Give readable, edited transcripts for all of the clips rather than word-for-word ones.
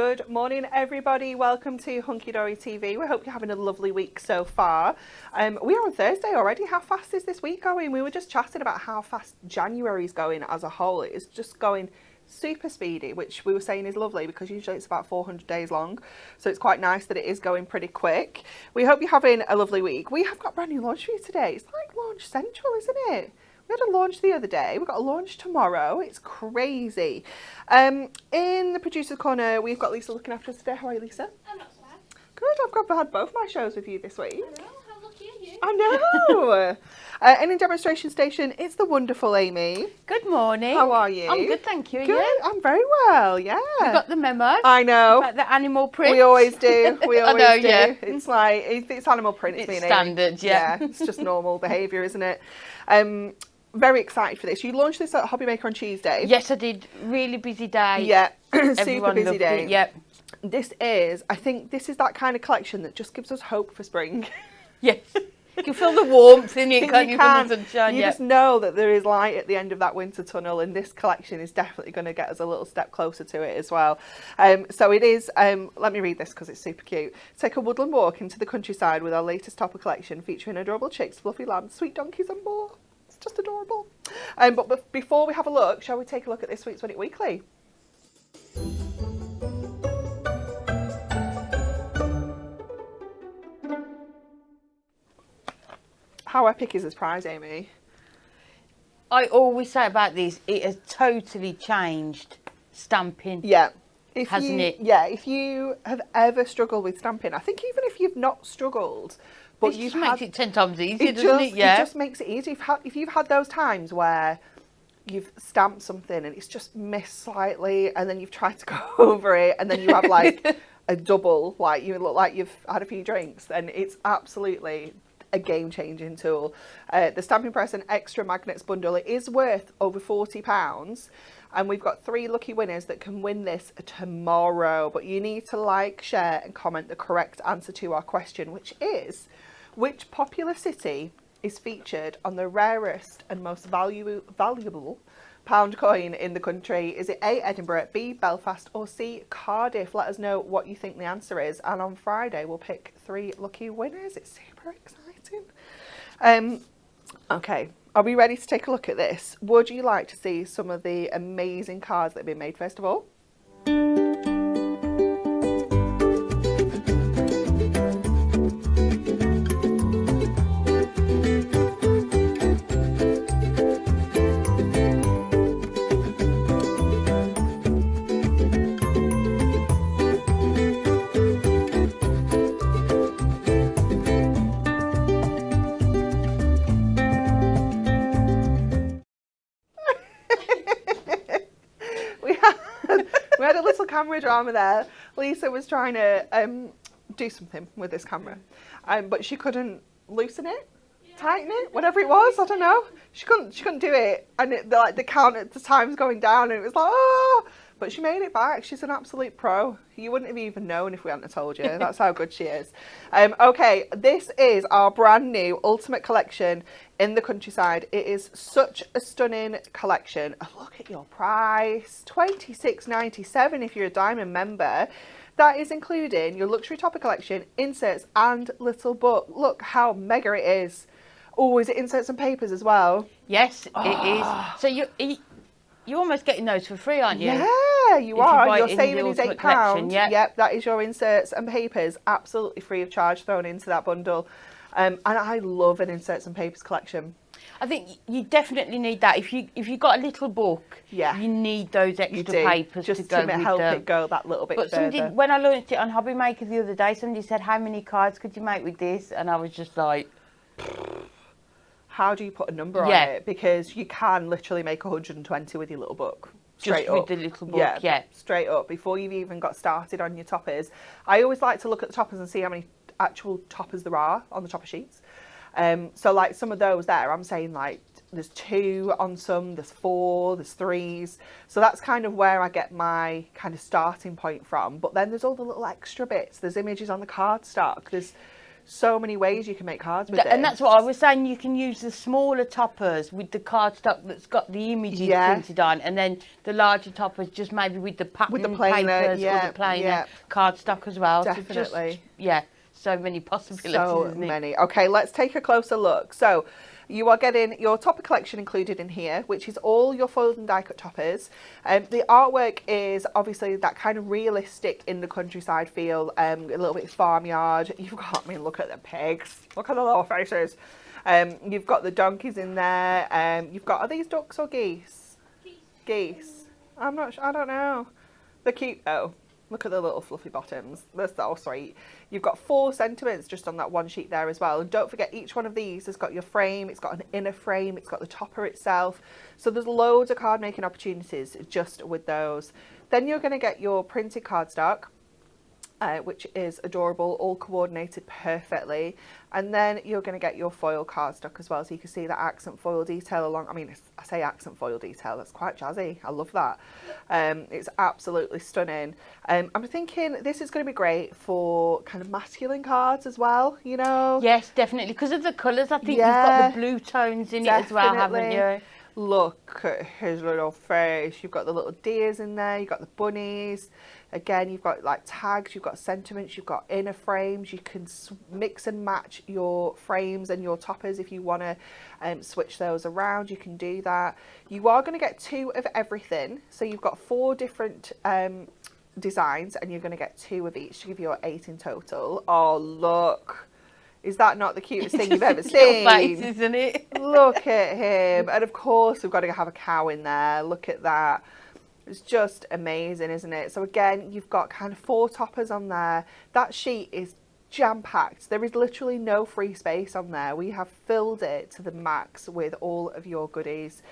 Good morning, everybody. Welcome to Hunky Dory TV. We hope you're having a lovely week so far. We are on Thursday already. How fast is this week going? We were just chatting about how fast January is going as a whole. It's just going super speedy, which we were saying is lovely because usually it's about 400 days long. So it's quite nice that it is going pretty quick. We hope you're having a lovely week. We have got brand new launch for you today. It's like launch central, isn't it? We had a launch the other day. We've got a launch tomorrow. It's crazy. In the producer's corner, we've got Lisa looking after us today. How are you, Lisa? I'm not so bad. Good. I've had both my shows with you this week. I know. How lucky are you? I know. And in demonstration station, it's the wonderful Amy. Good morning. How are you? I'm good, thank you. Good. You? I'm very well. Yeah. You got the memo? I know. About the animal print? We always do. We always know, do. yeah. It's like it's animal print. It's me and Amy. standard, yeah. It's just normal behaviour, isn't it? Very excited for this. You launched this at Hobby Maker on Tuesday. Yes, I did. Really busy day. Yeah, super Everyone busy loved day. it, yep. I think this is that kind of collection that just gives us hope for spring. Yes. You can feel the warmth in it, can't you? You From the sunshine, You yeah. just know that there is light at the end of that winter tunnel, and this collection is definitely going to get us a little step closer to it as well. So it is, let me read this because it's super cute. Take a woodland walk into the countryside with our latest topper collection featuring adorable chicks, fluffy lambs, sweet donkeys and more. It's just adorable. But before we have a look, shall we take a look at this week's Win It Weekly? How epic is this prize, Amy? I always say about these, it has totally changed stamping. Yeah. Hasn't it? Yeah, if you have ever struggled with stamping, I think even if you've not struggled, but It just makes it 10 times easier, it doesn't it? Yeah. It just makes it easy. If you've had those times where you've stamped something and it's just missed slightly, and then you've tried to go over it, and then you have like a double, like you look like you've had a few drinks, then it's absolutely a game-changing tool. The Stamping Press and Extra Magnets bundle, it is worth over £40, and we've got 3 lucky winners that can win this tomorrow. But you need to like, share and comment the correct answer to our question, which is, which popular city is featured on the rarest and most valuable pound coin in the country? Is it A, Edinburgh, B, Belfast, or C, Cardiff? Let us know what you think the answer is, and on Friday we'll pick 3 lucky winners. It's super exciting. Okay, are we ready to take a look at this? Would you like to see some of the amazing cards that have been made first of all? We had a little camera drama there. Lisa was trying to do something with this camera, but she couldn't loosen it, tighten it, whatever it was. I don't know. She couldn't do it, and the count at the time's going down, and it was like, oh. But she made it back. She's an absolute pro. You wouldn't have even known if we hadn't told you. That's how good she is. Okay, this is our brand new Ultimate Collection in the countryside. It is such a stunning collection. Look at your price, $26.97 if you're a Diamond member. That is including your luxury topper collection, inserts and little book. Look how mega it is. Oh, is it inserts and papers as well? Yes, it is. So you're almost getting those for free, aren't you? Yeah, you are. Your saving is £8. Yeah. Yep, that is your inserts and papers, absolutely free of charge, thrown into that bundle. And I love an inserts and papers collection. I think you definitely need that. If you got a little book, yeah, you need those extra papers just to go with help them. it go that little bit But further. when I launched it on Hobby Maker the other day, somebody said, "How many cards could you make with this?" And I was just like, how do you put a number on it? Because you can literally make 120 with your little book. Straight just up. with the little book, yeah. Straight up, before you've even got started on your toppers. I always like to look at the toppers and see how many actual toppers there are on the topper sheets. So like some of those there, I'm saying like there's 2 on some, there's 4, there's 3s. So that's kind of where I get my kind of starting point from. But then there's all the little extra bits. There's images on the cardstock. There's so many ways you can make cards with this. And that's what I was saying. You can use the smaller toppers with the cardstock that's got the images printed on, and then the larger toppers just maybe with the pattern papers or the plainer cardstock as well. Definitely. So just, so many possibilities. So many. Okay, let's take a closer look. So you are getting your topper collection included in here, which is all your foiled and die cut toppers. The artwork is obviously that kind of realistic in the countryside feel, a little bit farmyard. You've got, I mean, look at the pigs. Look at the little faces. You've got the donkeys in there. You've got, are these ducks or geese? Geese. I'm not sure, I don't know. They're cute though. Look at the little fluffy bottoms. They're so sweet. You've got 4 sentiments just on that one sheet there as well. And don't forget, each one of these has got your frame. It's got an inner frame. It's got the topper itself. So there's loads of card making opportunities just with those. Then you're going to get your printed cardstock, which is adorable, all coordinated perfectly. And then you're going to get your foil cardstock as well, so you can see that accent foil detail along. I mean, I say accent foil detail, that's quite jazzy. I love that. It's absolutely stunning. I'm thinking this is going to be great for kind of masculine cards as well, you know? Yes, definitely, because of the colours. I think you've got the blue tones in it as well, haven't you? Look at his little face. You've got the little deers in there. You've got the bunnies. Again, you've got like tags, you've got sentiments, you've got inner frames. You can mix and match your frames and your toppers if you want to switch those around. You can do that. You are going to get 2 of everything. So you've got 4 different designs, and you're going to get 2 of each to give you 8 in total. Oh, look. Is that not the cutest thing you've ever seen? Face, isn't it? Look at him. And of course, we've got to have a cow in there. Look at that. It's just amazing, isn't it? So again, you've got kind of 4 toppers on there. That sheet is jam-packed. There is literally no free space on there. We have filled it to the max with all of your goodies.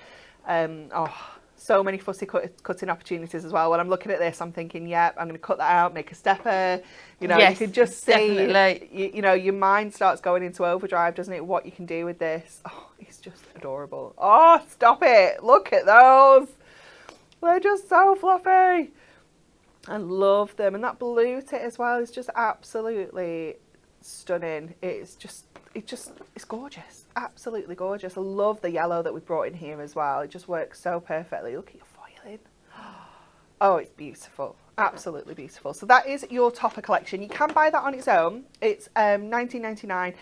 So many fussy cutting opportunities as well. When I'm looking at this, I'm thinking, yep, I'm going to cut that out, make a stepper. You know, yes, you can just see, definitely. you know, your mind starts going into overdrive, doesn't it? What you can do with this. Oh, it's just adorable. Oh, stop it. Look at those. They're just so fluffy. I love them. And that blue tit as well is just absolutely stunning. It's gorgeous. Absolutely gorgeous. I love the yellow that we brought in here as well. It just works so perfectly. Look at your foiling. Oh, it's beautiful. Absolutely beautiful. So that is your topper collection. You can buy that on its own. It's $19.99.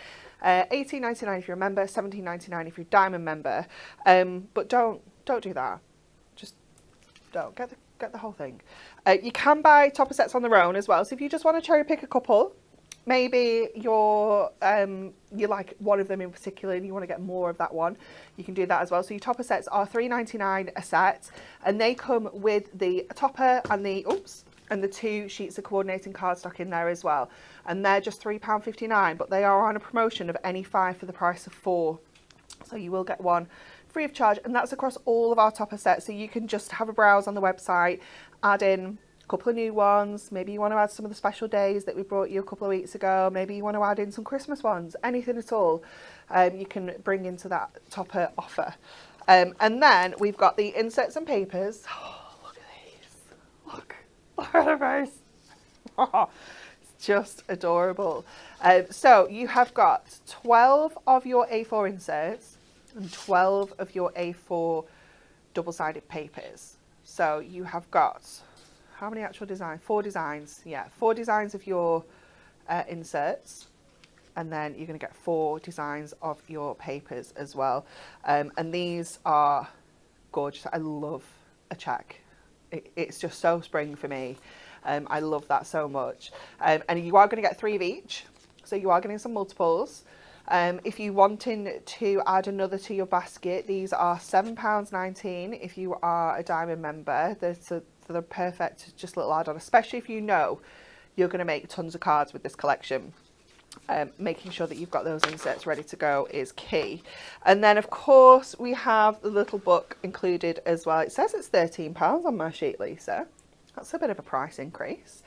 $18.99 if you're a member, $17.99 if you're a diamond member. But don't do that. Just don't get the whole thing. You can buy topper sets on their own as well. So if you just want to cherry pick a couple, maybe you like one of them in particular and you want to get more of that one, you can do that as well. So your topper sets are $3.99 a set, and they come with the topper and the 2 sheets of coordinating cardstock in there as well. And they're just £3.59, but they are on a promotion of any 5 for the price of 4. So you will get one free of charge, and that's across all of our topper sets. So you can just have a browse on the website, add in a couple of new ones. Maybe you want to add some of the special days that we brought you a couple of weeks ago. Maybe you want to add in some Christmas ones. Anything at all you can bring into that topper offer. And then we've got the inserts and papers. Oh, look at these. Look at her face. Oh, it's just adorable. So you have got 12 of your A4 inserts and 12 of your A4 double-sided papers. So you have got, how many actual designs? 4 designs. Yeah, 4 designs of your inserts, and then you're going to get 4 designs of your papers as well. And these are gorgeous. I love a check. It's just so spring for me. I love that so much. And you are going to get 3 of each, so you are getting some multiples. If you're wanting to add another to your basket, these are £7.19 if you are a diamond member. They're perfect, just a little add-on, especially if you know you're going to make tons of cards with this collection. Making sure that you've got those inserts ready to go is key. And then, of course, we have the little book included as well. It says it's £13 on my sheet, Lisa. That's a bit of a price increase.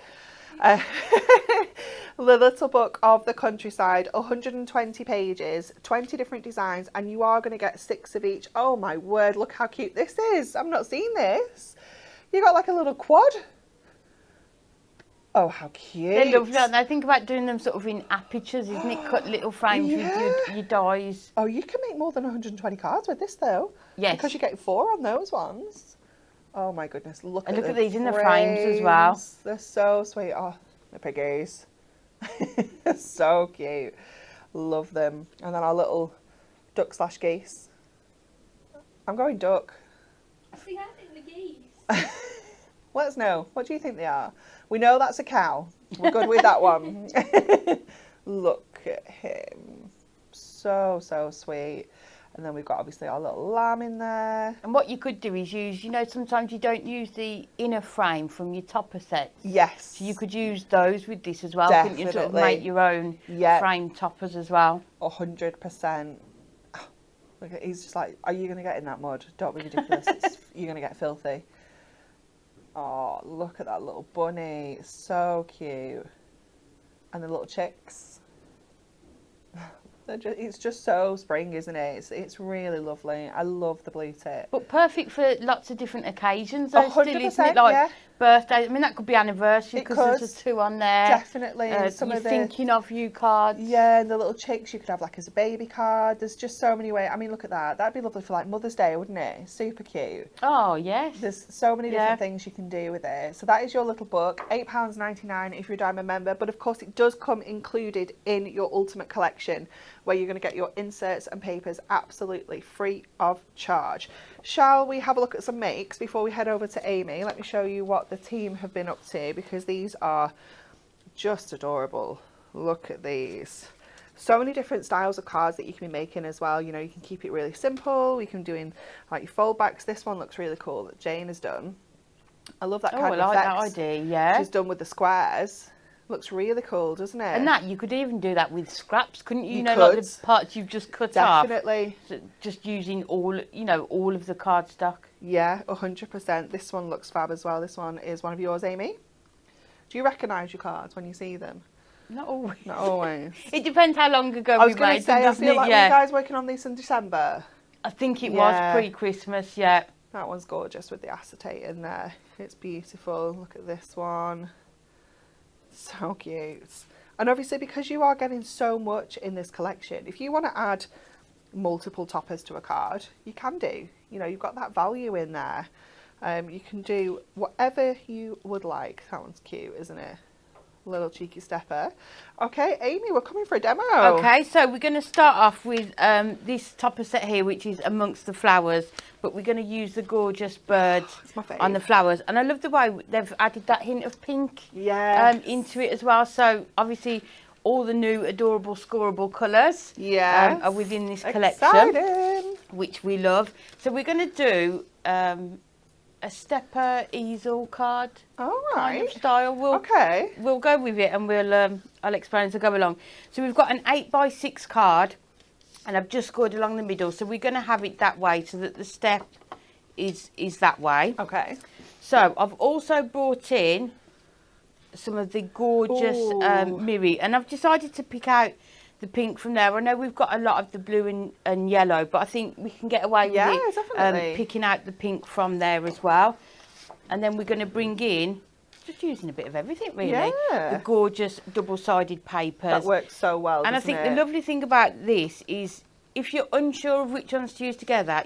The little book of the countryside, 120 pages, 20 different designs, and you are going to get 6 of each. Oh my word, look how cute this is. I've not seen this. You got like a little quad. Oh, how cute. They're lovely, aren't they? I think about doing them sort of in apertures, isn't it? Cut little frames with your dies. Oh, you can make more than 120 cards with this, though. Yes. Because you get 4 on those ones. Oh, my goodness. Look at these in the frames as well. They're so sweet. Oh, the piggies. So cute. Love them. And then our little duck/geese. I'm going duck. See, I think the geese. Let us know. What do you think they are? We know that's a cow. We're good with that one. Look at him. So, so sweet. And then we've got obviously our little lamb in there. And what you could do is use, you know, sometimes you don't use the inner frame from your topper sets. Yes. So you could use those with this as well. Definitely. Couldn't you sort of make your own frame toppers as well? 100%. Look at, he's just like, are you going to get in that mud? Don't be ridiculous. You're going to get filthy. Oh, look at that little bunny. So cute. And the little chicks. It's just so spring, isn't it? It's really lovely. I love the blue tip. But perfect for lots of different occasions, though, 100%, still, isn't it? Like yeah. birthday. I mean, that could be anniversary because there's a 2 on there. Definitely. Some of the thinking of you cards. Yeah, and the little chicks you could have like as a baby card. There's just so many ways. I mean, look at that. That'd be lovely for like Mother's Day, wouldn't it? Super cute. Oh, yes. There's so many different things you can do with it. So that is your little book, £8.99 if you're a Diamond member. But of course, it does come included in your Ultimate collection, where you're going to get your inserts and papers absolutely free of charge. Shall we have a look at some makes before we head over to Amy? Let me show you what the team have been up to, because these are just adorable. Look at these. So many different styles of cards that you can be making as well. You know, you can keep it really simple. We can do in like your fold backs. This one looks really cool that Jane has done. I love that kind of I like effect that idea, yeah. she's done with the squares. Looks really cool, doesn't it? And that, you could even do that with scraps, couldn't you? You know, could. like the parts you've just cut Definitely. off. So just using all, you know, all of the cardstock. Yeah, 100%. This one looks fab as well. This one is one of yours, Amy. Do you recognise your cards when you see them? Not always. Not always. It depends how long ago I was we going made to say, them, I doesn't feel it? like Yeah. you guys working on this in December. I think it Yeah. was pre-Christmas, yeah. That one's gorgeous with the acetate in there. It's beautiful. Look at this one. So cute. And obviously, because you are getting so much in this collection, if you want to add multiple toppers to a card, you can do. You know, you've got that value in there. You can do whatever you would like. That one's cute, isn't it? Little cheeky stepper. Okay, Amy, we're coming for a demo. Okay, so we're going to start off with this topper set here, which is amongst the flowers, but we're going to use the gorgeous birds It's my favourite. on the flowers. And I love the way they've added that hint of pink Yes. into it as well. So obviously all the new adorable scoreable colours Yes. are within this collection, Exciting. which we love. So we're going to do a stepper easel card All kind right. of style. Okay. We'll go with it, and I'll explain as I go along. So we've got an 8x6 card, and I've just scored along the middle. So we're going to have it that way, so that the step is that way. Okay. So I've also brought in some of the gorgeous Ooh. Miri, and I've decided to pick out the pink from there. I know we've got a lot of the blue and yellow, but I think we can get away with it, definitely. picking out the pink from there as well. And then we're going to bring in, just using a bit of everything really, Yeah. the gorgeous double-sided papers. That works so well, And I doesn't think it? the lovely thing about this is, if you're unsure of which ones to use together,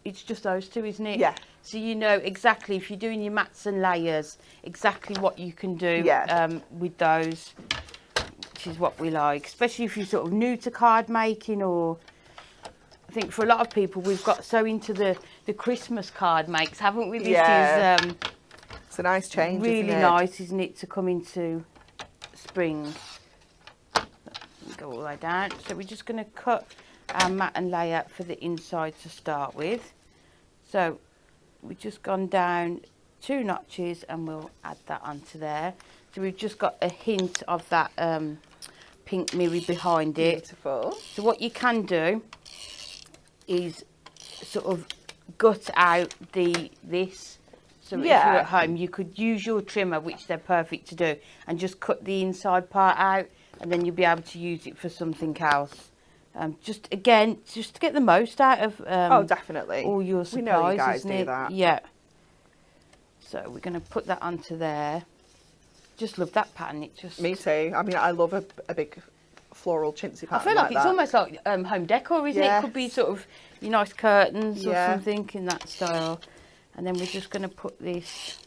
it's just those two, isn't it? Yeah. So you know exactly, if you're doing your mats and layers, exactly what you can do with those, which is what we like, especially if you're sort of new to card making. Or I think for a lot of people, we've got so into the Christmas card makes, haven't we? This is it's a nice change, really isn't it? nice, isn't it, to come into spring. Go all the way down. So we're just going to cut our mat and layout for the inside to start with. So we've just gone down 2 notches, and we'll add that onto there. So we've just got a hint of that pink mirror behind it. Beautiful. So what you can do is sort of gut out this. So if you're at home, you could use your trimmer, which they're perfect to do, and just cut the inside part out, and then you'll be able to use it for something else. Just to get the most out of Oh, definitely. all your supplies. We know you guys isn't do it? that. Yeah. So we're going to put that onto there. just love that pattern. It just... Me too. I mean, I love a big floral chintzy pattern. I feel like it's that. almost like home decor, isn't it? It could be sort of your nice curtains or something in that style. And then we're just going to put this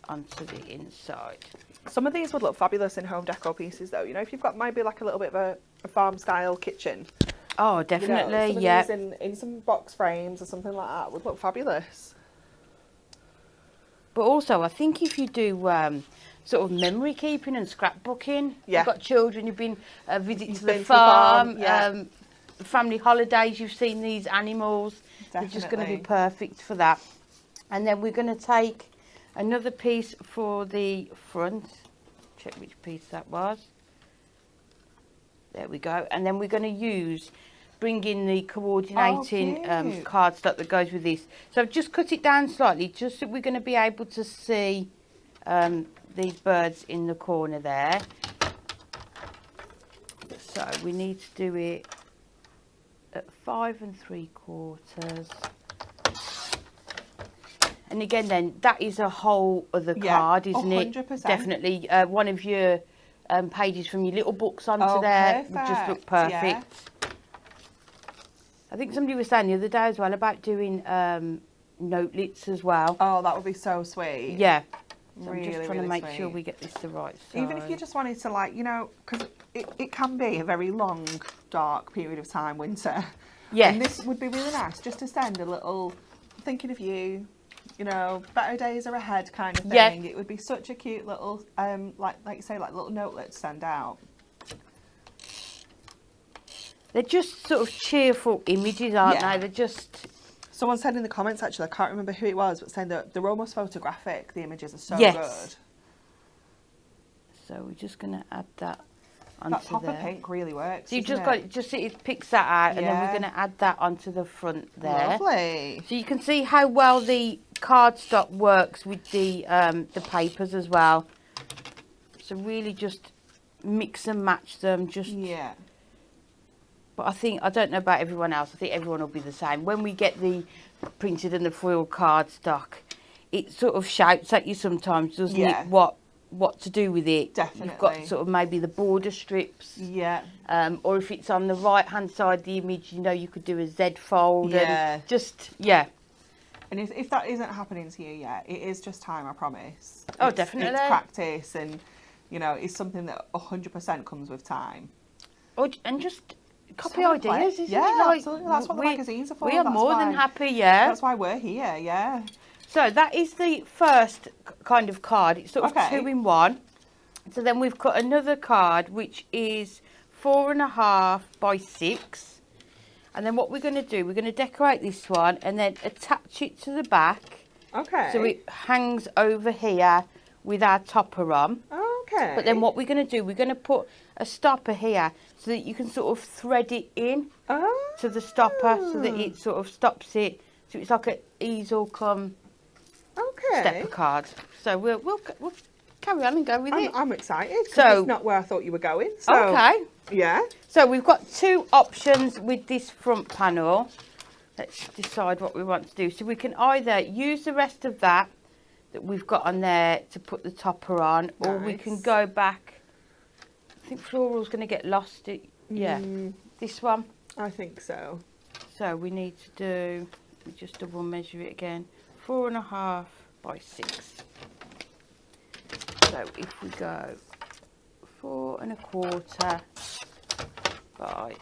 onto the inside. Some of these would look fabulous in home decor pieces, though. You know, if you've got maybe like a little bit of a farm style kitchen. Oh, definitely, you know, some of these in some box frames or something like that would look fabulous. But also, I think if you do sort of memory keeping and scrapbooking, you've got children, you've been visit to the farm, family holidays, you've seen these animals. Definitely. They're just going to be perfect for that. And then we're going to take another piece for the front. Check which piece that was. There we go. And then we're going to bring in the coordinating cardstock that goes with this. So I've just cut it down slightly, just so we're going to be able to see these birds in the corner there. So we need to do it at 5 3/4. And again, then that is a whole other card, isn't 100%. It? Definitely one of your pages from your little books onto there would just look perfect. Yeah. I think somebody was saying the other day as well about doing notelets as well. Oh, that would be so sweet. Yeah. So really, I'm just trying to make sure we get this the right size. Even if you just wanted to, like, you know, because it can be a very long, dark period of time, winter. Yes. And this would be really nice just to send a little, thinking of you, you know, better days are ahead kind of thing. Yeah. It would be such a cute little, like you say, like little notelet to send out. They're just sort of cheerful images, aren't they? They're just... Someone said in the comments, actually, I can't remember who it was, but saying that they're almost photographic. The images are so good. So we're just going to add that onto that popper pink really works. So you it picks that out, and then we're going to add that onto the front there. Lovely. So you can see how well the cardstock works with the papers as well. So really just mix and match them. But I don't know about everyone else. I think everyone will be the same. When we get the printed and the foil cardstock, it sort of shouts at you sometimes, doesn't it? What to do with it. Definitely. You've got sort of maybe the border strips. Yeah. Or if it's on the right hand side of the image, you know, you could do a Z fold. Yeah. And And if that isn't happening to you yet, it is just time, I promise. Definitely. It's practice, and, you know, it's something that 100% comes with time. And just... copy ideas, isn't it? Absolutely. That's what the magazines are for. We are more than happy, That's why we're here, So that is the first kind of card. It's sort of 2 in 1. So then we've got another card, which is 4.5 by 6. And then what we're going to do, we're going to decorate this one and then attach it to the back. Okay. So it hangs over here with our topper on. Okay. But then what we're going to do, we're going to put a stopper here so that you can sort of thread it in to the stopper so that it sort of stops it. So it's like an easel come stepper card. So we'll carry on and go with it. I'm excited because it's not where I thought you were going. So, okay. Yeah. So we've got 2 options with this front panel. Let's decide what we want to do. So we can either use the rest of that we've got on there to put the topper on, or we can go back. I think floral's going to get lost. This one. I think so. So we need to do, we just double measure it again, 4.5 by 6. So if we go 4.25 by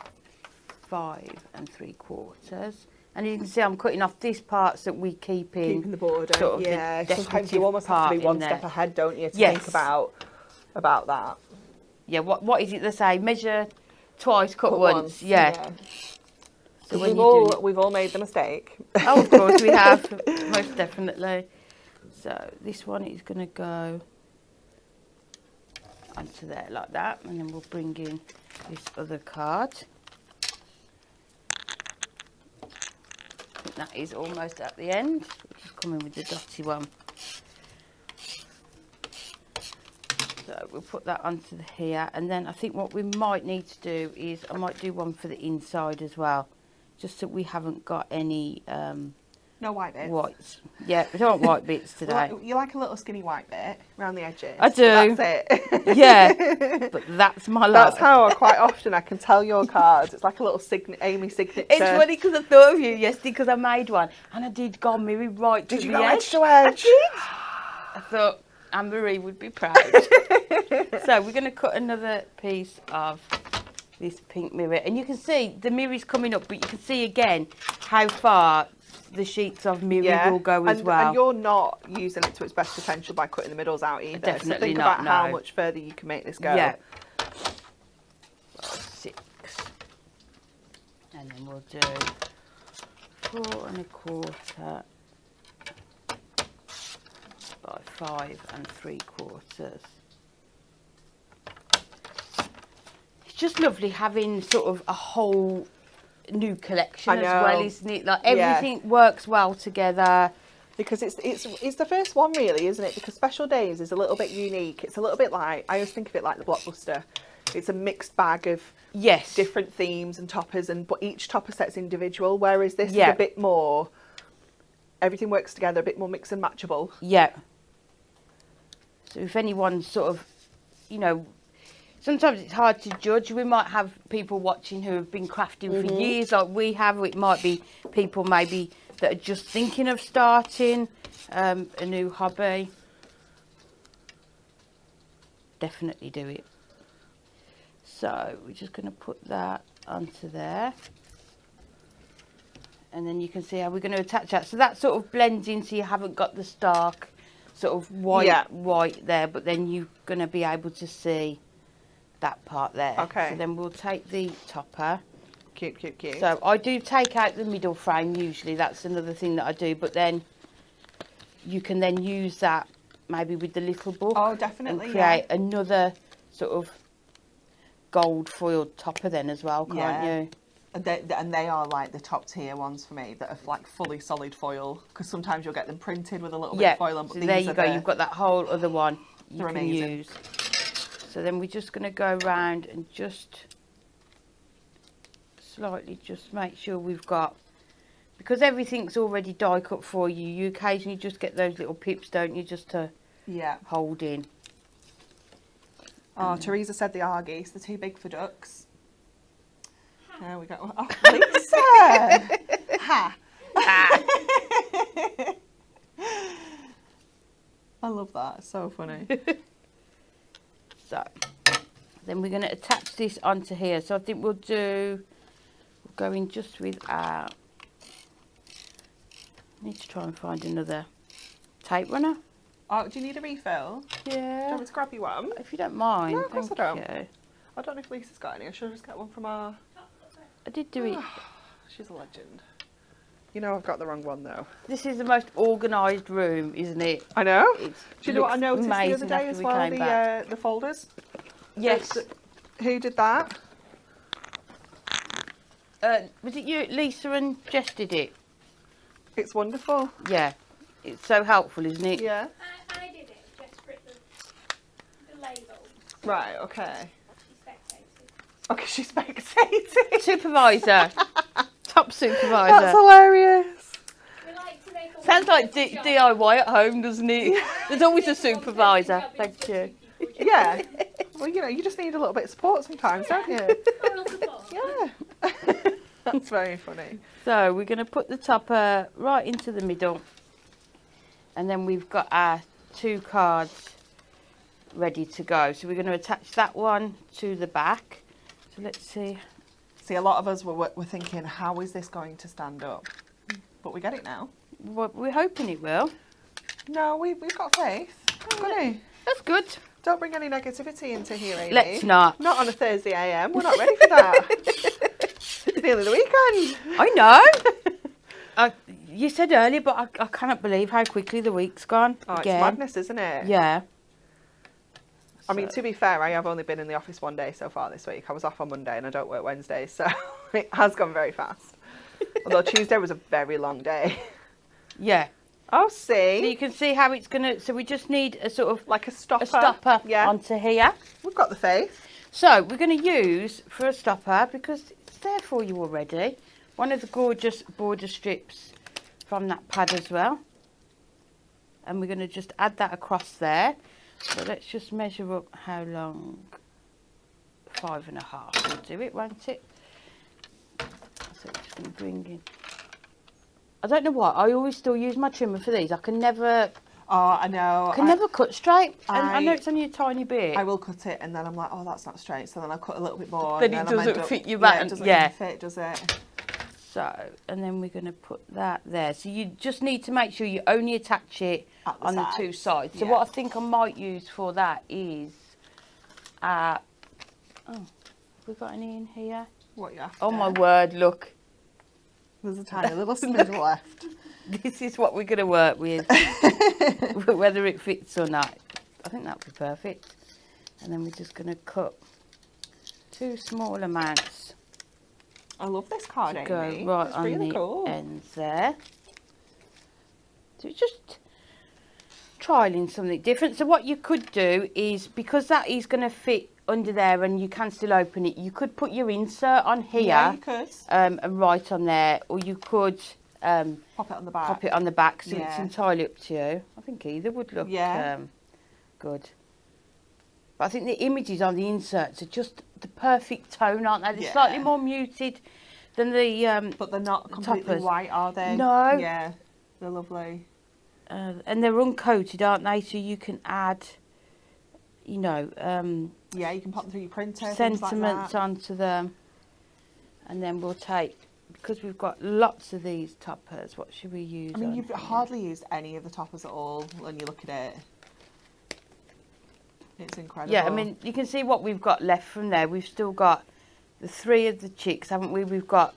5 3/4. And you can see I'm cutting off these parts that we keep in. Keeping the border, sort of sometimes you almost have to be one step ahead, don't you, to think about that. Yeah, what is it they say? Measure twice, cut once. Yeah. So we've all made the mistake. Oh, of course we have, most definitely. So this one is going to go onto there like that, and then we'll bring in this other card. I think that is almost at the end. We'll just come in with the dotty one. So we'll put that onto here, and then I think what we might need to do is I might do one for the inside as well, just so we haven't got any No white bits. whites. Yeah, we don't want white bits today. You like a little skinny white bit around the edges. I do. That's it. Yeah, but that's my life. That's how quite often I can tell your cards. It's like a little Amy signature. It's funny because I thought of you yesterday because I made one and I did go Marie right to Did you the go edge. edge to edge? I thought Anne-Marie would be proud. So we're going to cut another piece of this pink mirror. And you can see the mirror is coming up, but you can see again how far the sheets of mirror will go as well. And you're not using it to its best potential by cutting the middles out either. Definitely so think not, about how much further you can make this go. Yeah. 6. And then we'll do 4 1/4 by 5 3/4. It's just lovely having sort of a whole new collection as well, isn't it? Like everything works well together. Because it's the first one really, isn't it? Because Special Days is a little bit unique. It's a little bit like, I always think of it like the Blockbuster. It's a mixed bag of different themes and toppers, but each topper set's individual, whereas this is a bit more, everything works together, a bit more mix and matchable. Yeah. So if anyone's sort of, you know, sometimes it's hard to judge. We might have people watching who have been crafting for years like we have. Or it might be people maybe that are just thinking of starting a new hobby. Definitely do it. So we're just going to put that onto there. And then you can see how we're going to attach that. So that sort of blends in so you haven't got the stark sort of white there, but then you're going to be able to see that part there. Okay. So then we'll take the topper. Cute. So I do take out the middle frame usually. That's another thing that I do. But then you can then use that maybe with the little book. Oh, definitely. And create another sort of gold foiled topper then as well, can't you? And they are like the top tier ones for me that are like fully solid foil, because sometimes you'll get them printed with a little bit of foil on. But so there you go. You've got that whole other one you can amazing. use. So then we're just going to go around and just slightly just make sure we've got, because everything's already die cut for you, you occasionally just get those little pips, don't you, just to hold in. Oh, Teresa said the Argies, they're too big for ducks. There we go. Oh, Lisa! Ha! I love that. It's so funny. So, then we're going to attach this onto here. So I think we'll go in just with our, I need to try and find another tape runner. Oh, do you need a refill? Yeah. Do you want me to grab you one? If you don't mind. No, of course I don't. You. I don't know if Lisa's got any. I should just get one from our... I did do it. She's a legend. You know I've got the wrong one though. This is the most organised room, isn't it? I know. Do you know what I noticed the other day as well? The folders. Yes. Who did that? Was it you, Lisa and Jess did it? It's wonderful. Yeah. It's so helpful, isn't it? Yeah. I did it, just for the label. Right, okay. She spectated. Okay, she's spectating. Supervisor. Top supervisor. That's hilarious. We like to make a Sounds like wonderful DIY at home, doesn't it? There's always a supervisor. Thank you. Yeah. Well, you know, you just need a little bit of support sometimes, don't you? Moral support. Yeah. That's very funny. So we're going to put the topper right into the middle. And then we've got our 2 cards ready to go. So we're going to attach that one to the back. So let's see. See, a lot of us were thinking, how is this going to stand up? But we get it now. We're hoping it will. No, we've got faith. Haven't we? That's good. Don't bring any negativity into here, Amy. Let's not. Not on a Thursday AM. We're not ready for that. It's nearly the weekend. I know. You said earlier, but I cannot believe how quickly the week's gone. Oh, again. It's madness, isn't it? Yeah. I mean, to be fair, I have only been in the office one day so far this week. I was off on Monday and I don't work Wednesdays, so it has gone very fast. Although Tuesday was a very long day. Yeah. Oh, So see. you can see how it's going to... So we just need a sort of... Like a stopper. A stopper Yeah. onto here. We've got the faith. So we're going to use, for a stopper, because it's there for you already, one of the gorgeous border strips from that pad as well. And we're going to just add that across there. So let's just measure up how long. 5.5 will do it, won't it? So I'm just going to bring in. I don't know why, I always still use my trimmer for these. I can never... Oh, I know. I can never cut straight. And I know it's only a tiny bit. I will cut it and then I'm like, oh, that's not straight. So then I cut a little bit more. Then it doesn't fit your back. Yeah, it doesn't fit, does it? So, and then we're going to put that there. So you just need to make sure you only attach it on the two sides. So what I think I might use for that is... oh, have we got any in here? What you after? Oh my word, look. There's a tiny little smidge left. This is what we're going to work with, whether it fits or not. I think that would be perfect. And then we're just going to cut 2 small amounts. I love this card, Amy. Go right it's on really the cool. ends there. So it's just trialing something different. So what you could do is, because that is going to fit under there and you can still open it, you could put your insert on here. Yeah, you could. And right on there, or you could pop it on the back. Pop it on the back, so it's entirely up to you. I think either would look good. But I think the images on the inserts are just the perfect tone, aren't they? They're slightly more muted than the but they're not completely toppers. white, are they? No. Yeah, they're lovely. And they're uncoated, aren't they? So you can add, you know... yeah, you can pop them through your printer, sentiments onto them. And then we'll take... Because we've got lots of these toppers, what should we use? I mean, you've hardly used any of the toppers at all when you look at it. It's incredible. Yeah, I mean, you can see what we've got left from there. We've still got the 3 of the chicks, haven't we? We've got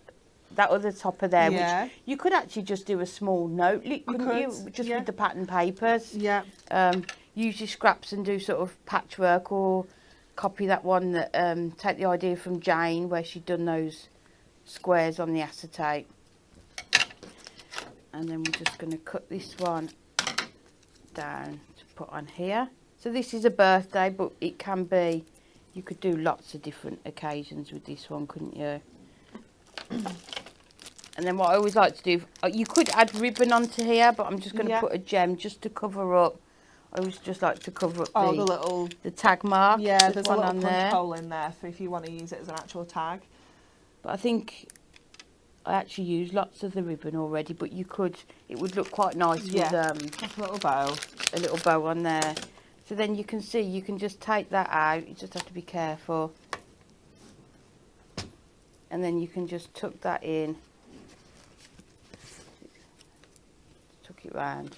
that other topper there, which you could actually just do a small note, couldn't you? Just with the pattern papers. Yeah. Use your scraps and do sort of patchwork, or copy that one that, take the idea from Jane, where she'd done those squares on the acetate. And then we're just going to cut this one down to put on here. So this is a birthday, but it can be, you could do lots of different occasions with this one, couldn't you? And then what I always like to do, you could add ribbon onto here, but I'm just going to put a gem just to cover up. I always just like to cover up the tag mark. Yeah, there's a little punch hole in there for if you want to use it as an actual tag. But I think I actually use lots of the ribbon already, but you could, it would look quite nice with like a little bow. A little bow on there. So then you can see, you can just take that out, you just have to be careful. And then you can just tuck that in. Tuck it round.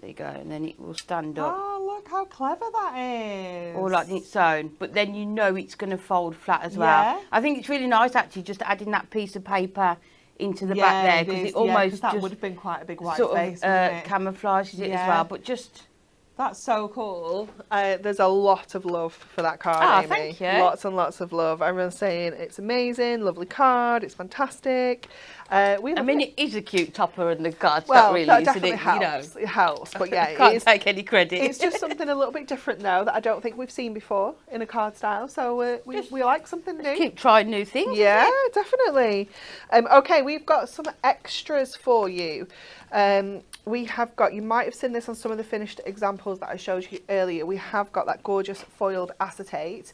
There you go, and then it will stand up. Oh, look how clever that is. All on its own, but then you know it's going to fold flat as well. I think it's really nice actually just adding that piece of paper into the back there, because it almost that just would have been quite a big white sort space, of camouflages it as well, but just... That's so cool. There's a lot of love for that card, Amy. Thank you. Lots and lots of love. Everyone's saying it's amazing, lovely card, it's fantastic. I mean, it is a cute topper and the card's well, really, that isn't definitely it? helps. You know. It helps, but yeah, can't take any credit. It's just something a little bit different now that I don't think we've seen before in a card style. So we like something new. Keep trying new things. Yeah, definitely. Okay, we've got some extras for you. We have got, you might have seen this on some of the finished examples that I showed you earlier, we have got that gorgeous foiled acetate.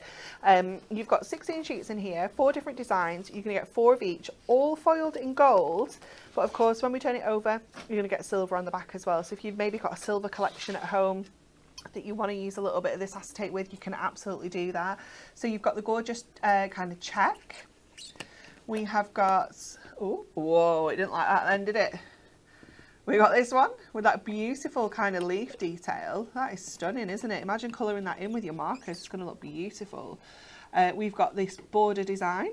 You've got 16 sheets in here, 4 different designs. You're going to get 4 of each, all foiled in gold. But of course, when we turn it over, you're going to get silver on the back as well. So if you've maybe got a silver collection at home that you want to use a little bit of this acetate with, you can absolutely do that. So you've got the gorgeous kind of check. We have got, oh, whoa, it didn't like that then, did it? We got this one with that beautiful kind of leaf detail. That is stunning, isn't it? Imagine colouring that in with your markers. It's going to look beautiful. We've got this border design.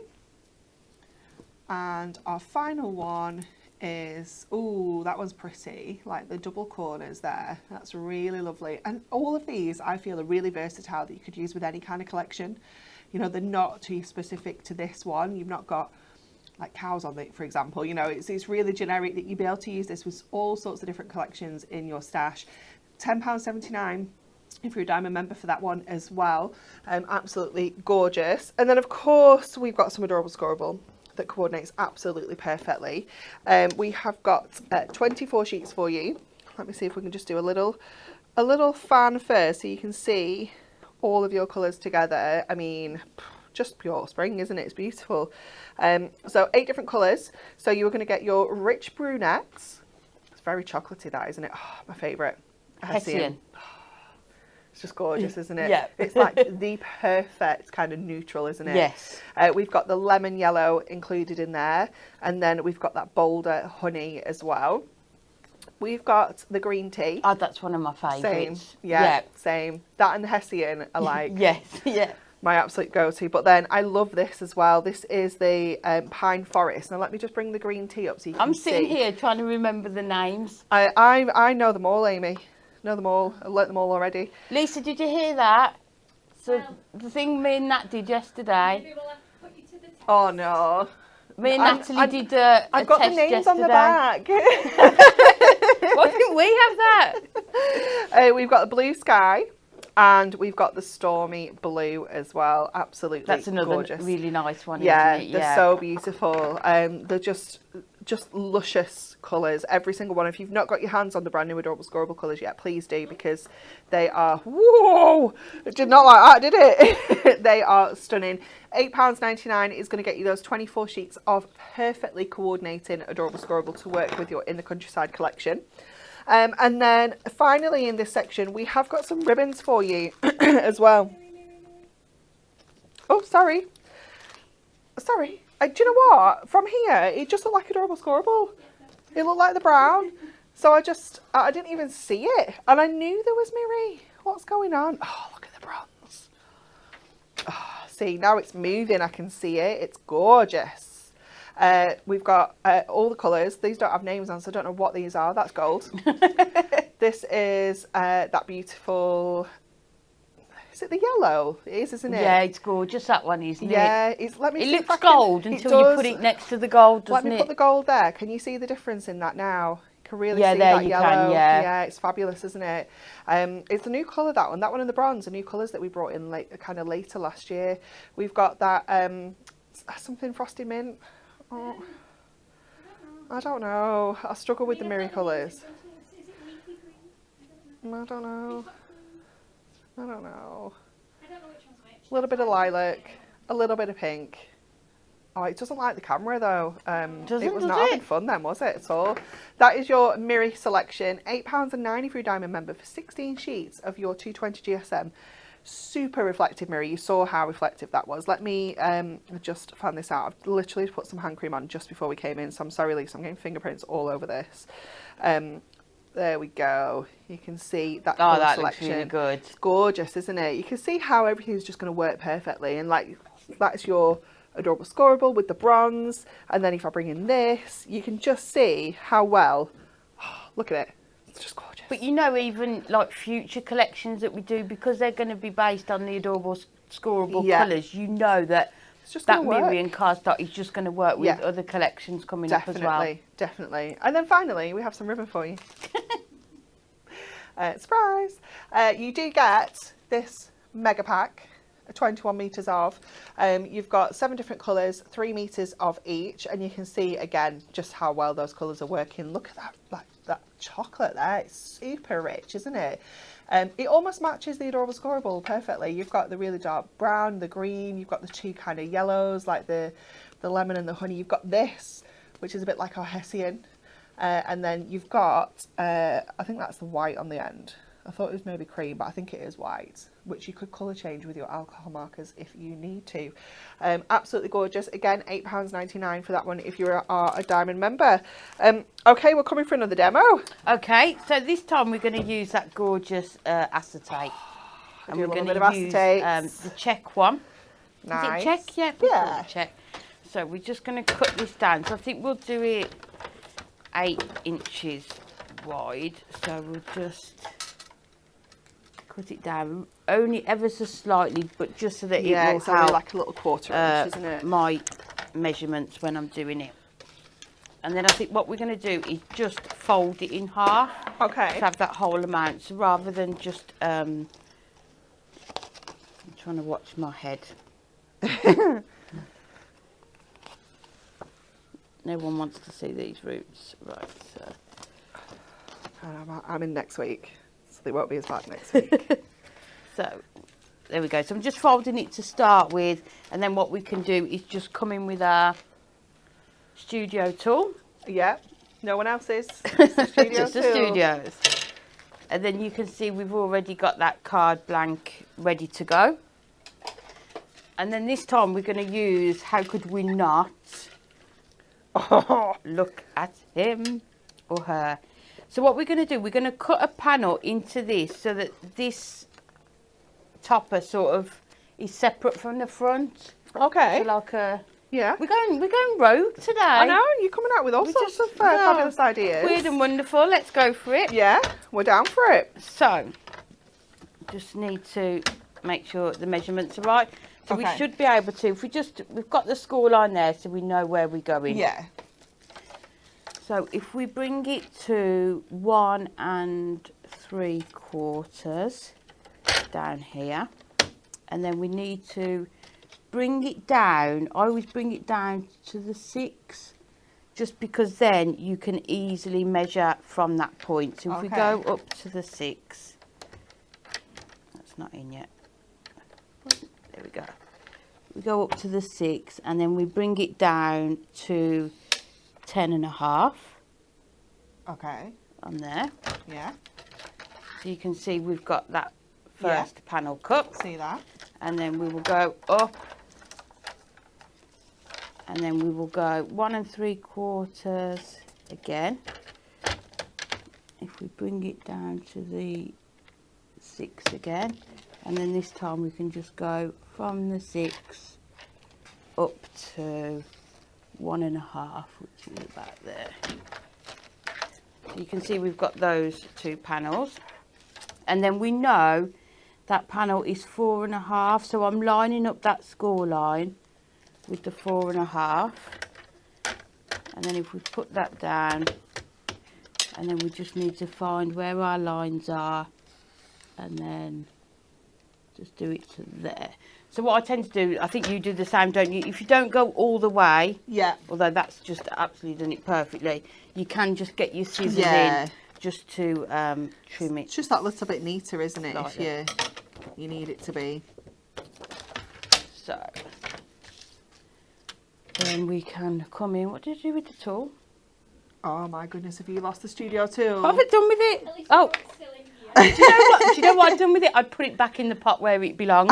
And our final one is, ooh, that one's pretty. Like the double corners there. That's really lovely. And all of these, I feel, are really versatile that you could use with any kind of collection. You know, they're not too specific to this one. You've not got like cows on it, for example. You know, it's really generic that you'd be able to use this with all sorts of different collections in your stash. £10.79 if you're a diamond member for that one as well. Absolutely gorgeous. And then of course we've got some adorable scoreable. that coordinates absolutely perfectly. We have got 24 sheets for you. Let me see if we can just do a little fan first so you can see all of your colours together. I mean, just pure spring, isn't it? It's beautiful. So 8 different colours. So you are going to get your rich brunettes. It's very chocolatey, that, isn't it? Oh, my favourite. Hessian. It's just gorgeous, isn't it? Yeah. It's like the perfect kind of neutral, isn't it? Yes. We've got the lemon yellow included in there, and then we've got that bolder honey as well. We've got the green tea. Oh, that's one of my favourites. Same. Yeah, same. That and the Hessian are like yes, yeah. my absolute go-to. But then I love this as well. This is the pine forest. Now let me just bring the green tea up so you can see. I'm sitting here trying to remember the names. I know them all, Amy. Know them all. I've learnt them all already. Lisa, did you hear that? So the thing me and Nat did yesterday. Maybe we'll have to put you to the test. Oh no. Me and Natalie did a I've got the test names yesterday. on the back. Why didn't we have that? We've got the blue sky and we've got the stormy blue as well. Absolutely That's another gorgeous. really nice one, Yeah, isn't it? they're so beautiful. They're just luscious colours, every single one. If you've not got your hands on the brand new Adorable Scorable colours yet, please do, because they are, whoa, it did not like that, did it? They are stunning. £8.99 is going to get you those 24 sheets of perfectly coordinating Adorable Scorable to work with your In the Countryside collection. And then finally in this section, we have got some ribbons for you as well. Oh, sorry. Do you know what? From here, it just looked like Adorable Scorable. It looked like the brown. So I didn't even see it. And I knew there was Miri. What's going on? Oh, look at the bronze. Oh, see, now it's moving. I can see it. It's gorgeous. We've got all the colours. These don't have names on, so I don't know what these are. That's gold. This is that beautiful... Is it the yellow? It is, isn't it? Yeah, it's gorgeous, that one, isn't it? Yeah, it looks gold until you put it next to the gold, doesn't it? Let me put the gold there. Can you see the difference in that now? You can really see there that you yellow. can, yeah. Yeah, it's fabulous, isn't it? It's a new colour, that one. That one and the bronze, the new colours that we brought in kind of later last year. We've got that something frosty mint. Oh, I don't know. I struggle with the Miri colours. Is it leafy green? I don't know. I don't know. I don't know which one's which. A little bit of lilac, a little bit of pink. Oh, it doesn't like the camera though. It was not having fun then, was it, at all? That is your Miri selection. £8.90 for your diamond member for 16 sheets of your 220 GSM. Super reflective Miri. You saw how reflective that was. Let me just fan this out. I've literally put some hand cream on just before we came in, so I'm sorry, Lisa, I'm getting fingerprints all over this. There we go. You can see that colour that selection. looks really good. It's gorgeous, isn't it? You can see how everything's just going to work perfectly. And like, that's your Adorable Scorable with the bronze. And then if I bring in this, you can just see how well. Oh, look at it. It's just gorgeous. But you know, even like future collections that we do, because they're going to be based on the Adorable Scorable colours, you know that that Miri and cardstock is just going to work with other collections coming up as well. Definitely. And then finally, we have some ribbon for you. Surprise! You do get this mega pack, 21 metres of. You've got 7 different colours, 3 metres of each, and you can see again just how well those colours are working. Look at that, that chocolate there. It's super rich, isn't it? It almost matches the Adorable Scorable perfectly. You've got the really dark brown, the green, you've got the 2 kind of yellows, like the lemon and the honey. You've got this, which is a bit like our Hessian. And then you've got, I think that's the white on the end. I thought it was maybe cream, but I think it is white, which you could colour change with your alcohol markers if you need to. Absolutely gorgeous. Again, £8.99 for that one if you are a diamond member. Okay, we're coming for another demo. Okay, so this time we're going to use that gorgeous acetate. And we're going to use the check one. Nice. Is it check? Yeah. Check. So we're just going to cut this down. So I think we'll do it 8 inches wide. So we'll just cut it down only ever so slightly, but just so that it will it's help like a little quarter inch, isn't it? My measurements when I'm doing it. And then I think what we're going to do is just fold it in half. Okay. To have that whole amount. So rather than just I'm trying to watch my head. No one wants to see these roots. Right, so. I'm in next week, so they won't be as bad next week. So, there we go. So I'm just folding it to start with, and then what we can do is just come in with our studio tool. Yeah, no one else's. Just the studio just the tool. studios. And then you can see we've already got that card blank ready to go. And then this time we're going to use How Could We Not? Oh. Look at him or her. So what we're going to do, we're going to cut a panel into this so that this topper sort of is separate from the front. Okay. So like a, yeah. we're going rogue today. I know, you're coming out with all sorts of fabulous ideas. Weird and wonderful. Let's go for it. Yeah, we're down for it. So, just need to make sure the measurements are right. So we should be able to, if we've got the score line there so we know where we're going. Yeah. So if we bring it to 1 3/4 down here, and then we need to bring it down. I always bring it down to the 6, just because then you can easily measure from that point. So if we go up to the 6, that's not in yet. There we go. We go up to the 6, and then we bring it down to 10.5. Okay. On there. Yeah. So you can see we've got that first panel cut. See that. And then we will go up, and then we will go 1 3/4 again. If we bring it down to the 6 again, and then this time we can just go from the 6 up to 1.5, which is about there. So you can see we've got those 2 panels, and then we know that panel is 4.5, so I'm lining up that score line with the 4.5, and then if we put that down, and then we just need to find where our lines are, and then just do it to there. So what I tend to do, I think you do the same, don't you? If you don't go all the way, although that's just absolutely done it perfectly, you can just get your scissors in just to trim it. It's just that little bit neater, isn't it? Like if you need it to be. So then we can come in. What did you do with the tool? Oh my goodness, have you lost the studio tool? What have I done with it? At least Oh. it's still in here. Do you know what I've done with it? I'd put it back in the pot where it belongs.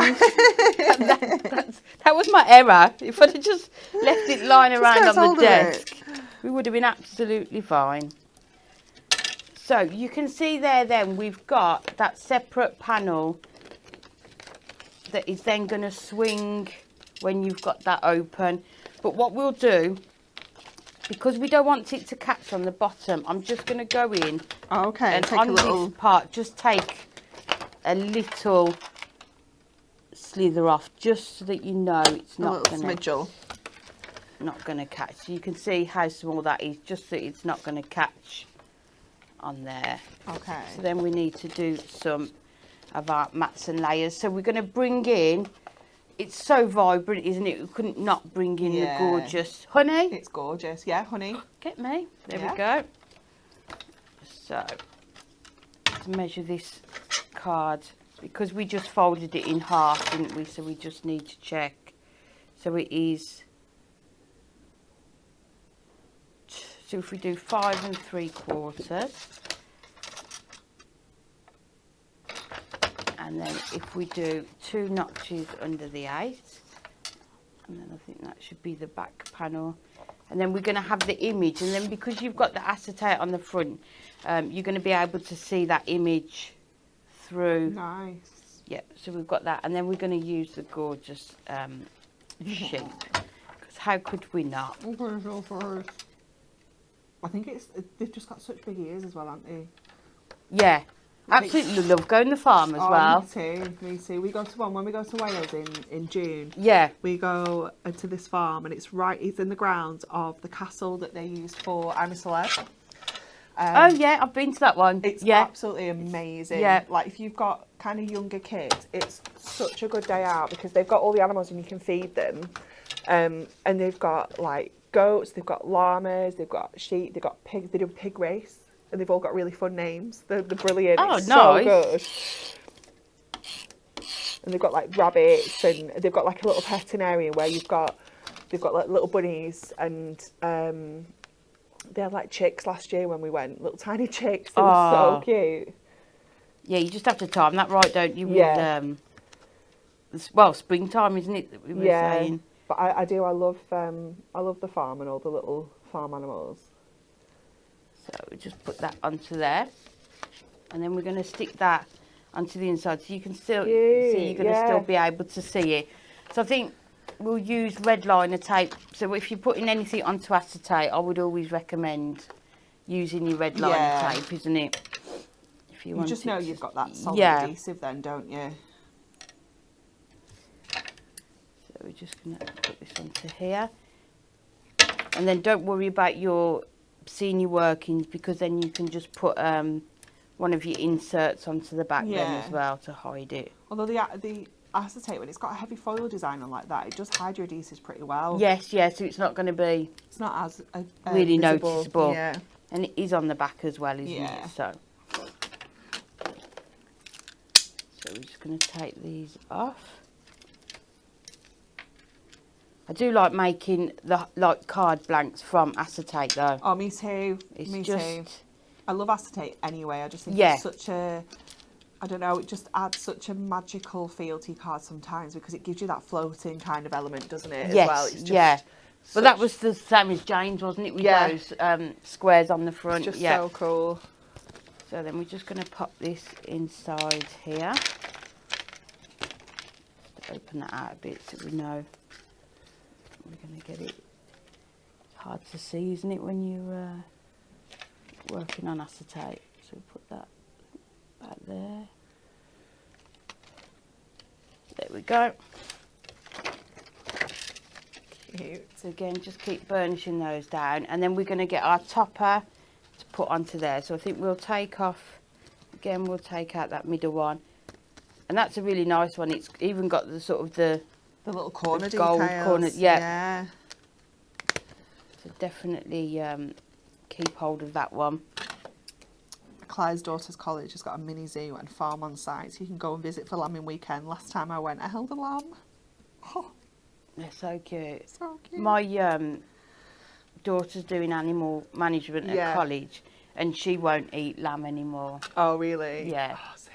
that was my error. If I'd have just left it lying around on the desk, we would have been absolutely fine. So you can see there then we've got that separate panel that is then going to swing when you've got that open. But what we'll do, because we don't want it to catch on the bottom, I'm just going to go in and take on a little... this part just take a little slither off, just so that you know it's not going to catch. So you can see how small that is, just so it's not going to catch on there. Okay. So then we need to do some of our mats and layers. So we're going to bring in, it's so vibrant, isn't it? We couldn't not bring in the gorgeous honey. It's gorgeous. Yeah, honey. Get me. There we go. So, to measure this card, because we just folded it in half, didn't we? So we just need to check. So it is, so if we do 5 3/4, and then if we do 2 notches under the 8, and then I think that should be the back panel. And then we're going to have the image, and then because you've got the acetate on the front, you're going to be able to see that image through. Nice. Yeah, so we've got that, and then we're going to use the gorgeous sheep, because how could we not? I think they've just got such big ears as well, haven't they? Yeah, absolutely love going to the farm as well. Me too. We go to one when we go to Wales in June. Yeah. We go to this farm, and it's in the grounds of the castle that they used for I'm a Celeb. Oh yeah, I've been to that one. It's absolutely amazing. Yeah. Like if you've got kind of younger kids, it's such a good day out because they've got all the animals and you can feed them. And they've got like goats, they've got llamas, they've got sheep, they've got pigs. They do a pig race, and they've all got really fun names. They're brilliant. Oh, it's nice. so good. And they've got like rabbits, and they've got like a little petting area where they've got like little bunnies, and they had like chicks last year when we went, little tiny chicks. They were so cute. Yeah, you just have to time that right, don't you? Yeah. With, well, springtime, isn't it? That we were saying. But I do. I love the farm and all the little farm animals. So we just put that onto there, and then we're going to stick that onto the inside, so you can still see. You're going to still be able to see it. So I think we'll use red liner tape. So if you're putting anything onto acetate, I would always recommend using your red liner tape, isn't it? If you want just know you've got that solid adhesive, then, don't you? So we're just going to put this onto here, and then don't worry about your senior workings, because then you can just put one of your inserts onto the back then as well to hide it. Although the acetate, when it's got a heavy foil design on like that, it does hide your adhesives pretty well. Yes, so it's not going to be. It's not as really visible. noticeable. Yeah. And it is on the back as well, isn't it? So we're just going to take these off. I do like making the card blanks from acetate though. Oh, me too. Me too. I love acetate anyway. I just think it's such a, I don't know, it just adds such a magical feel to your card sometimes, because it gives you that floating kind of element, doesn't it? Yes, as well? It's just Well, that was the same as Jane's, wasn't it? With those squares on the front. It's just so cool. So then we're just going to pop this inside here. Just open that out a bit so we know we're going to get it. Hard to see, isn't it, when you're working on acetate? So we put that back there. There we go. Cute. So again, just keep burnishing those down, and then we're going to get our topper to put onto there. So I think we'll take off, again, we'll take out that middle one, and that's a really nice one. It's even got the sort of the little corner gold details. corner, yeah. So definitely keep hold of that one. Claire's daughter's college has got a mini zoo and farm on site, so you can go and visit for lambing weekend. Last time I went, I held a lamb. Oh. They're so cute. So cute. My daughter's doing animal management at college, and she won't eat lamb anymore. Oh, really? Yeah. Oh, see,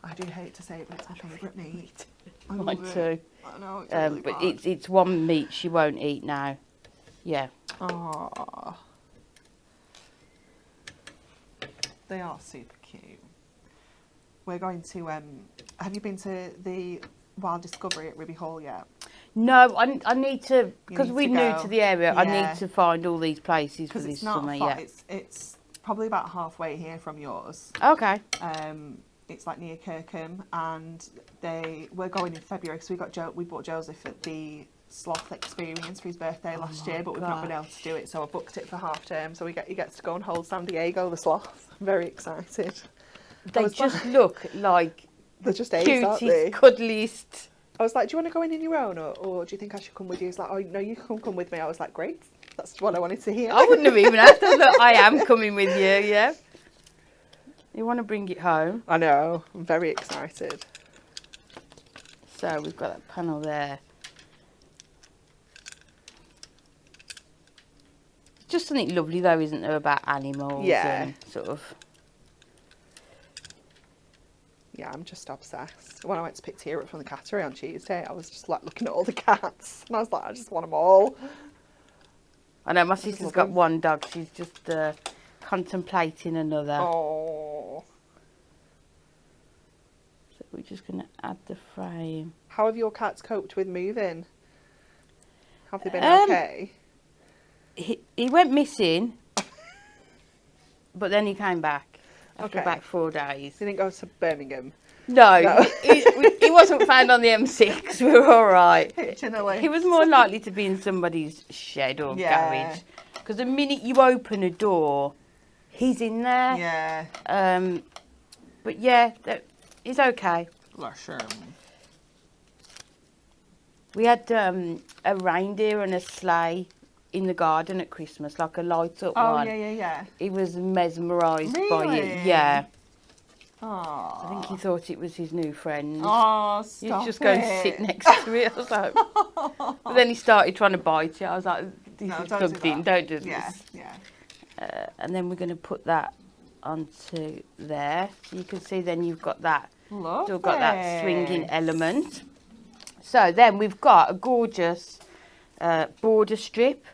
I do hate to say it, but it's my favourite meat. Mine too. I know, it's really but bad. it's one meat she won't eat now. Yeah. Oh. They are super cute. We're going to, have you been to the Wild Discovery at Ribby Hall yet? No, I need to, because we're new go. to the area, Yeah. I need to find all these places for this it's not summer. far, Yeah. it's probably about halfway here from yours. Okay. It's like near Kirkham, and we're going in February, because we bought Joseph at the sloth experience for his birthday last year, but we've not been able to do it, so I booked it for half term, so he gets to go and hold San Diego the sloth. I'm very excited. They just look like they're just aged, aren't they? cutest, cuddliest. I was like, do you want to go in your own, or do you think I should come with you? He's like, oh no, you can come with me. I was like, great, that's what I wanted to hear. I wouldn't have even asked. Look, I am coming with you, yeah. You want to bring it home? I know, I'm very excited. So we've got that panel there. Just something lovely though, isn't there, about animals? Yeah. And sort of. Yeah, I'm just obsessed. When I went to pick Tia up from the cattery on Tuesday, I was just like looking at all the cats, and I was like, I just want them all. I know my sister's got one dog. She's just contemplating another. Oh. So we're just going to add the frame. How have your cats coped with moving? Have they been okay? He went missing, but then he came back after about 4 days. You didn't go to Birmingham? No. He wasn't found on the M6. We were all right. He was more likely to be in somebody's shed or garage. Because the minute you open a door, he's in there. Yeah. But yeah, he's okay. Bless him. We had a reindeer and a sleigh in the garden at Christmas, like a light up Oh, one. yeah. He was mesmerised by Really? it. Yeah. Oh. I think he thought it was his new friend. Oh, He's stop just going to sit next to it. I was like, but then he started trying to bite it. I was like, this No, is don't plugged do in, that. don't do this. Yeah. And then we're going to put that onto there. So you can see then you've got that, Lovely. still got that swinging element. So then we've got a gorgeous border strip.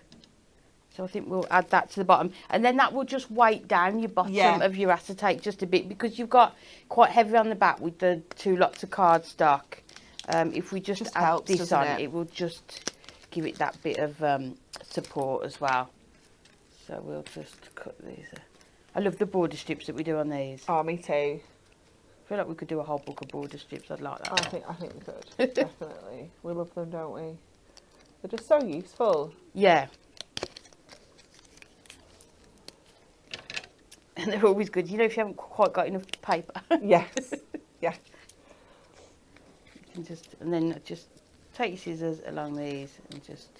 So I think we'll add that to the bottom. And then that will just weight down your bottom of your acetate just a bit, because you've got quite heavy on the back with the 2 lots of cardstock. If we just add helps, this on, it? it will just give it that bit of support as well. So we'll just cut these. I love the border strips that we do on these. Oh, me too. I feel like we could do a whole book of border strips. I'd like that. I think we could. Definitely. We love them, don't we? They're just so useful. Yeah. And they're always good. You know, if you haven't quite got enough paper. Yes. Yeah. You can just, and then just take your scissors along these and just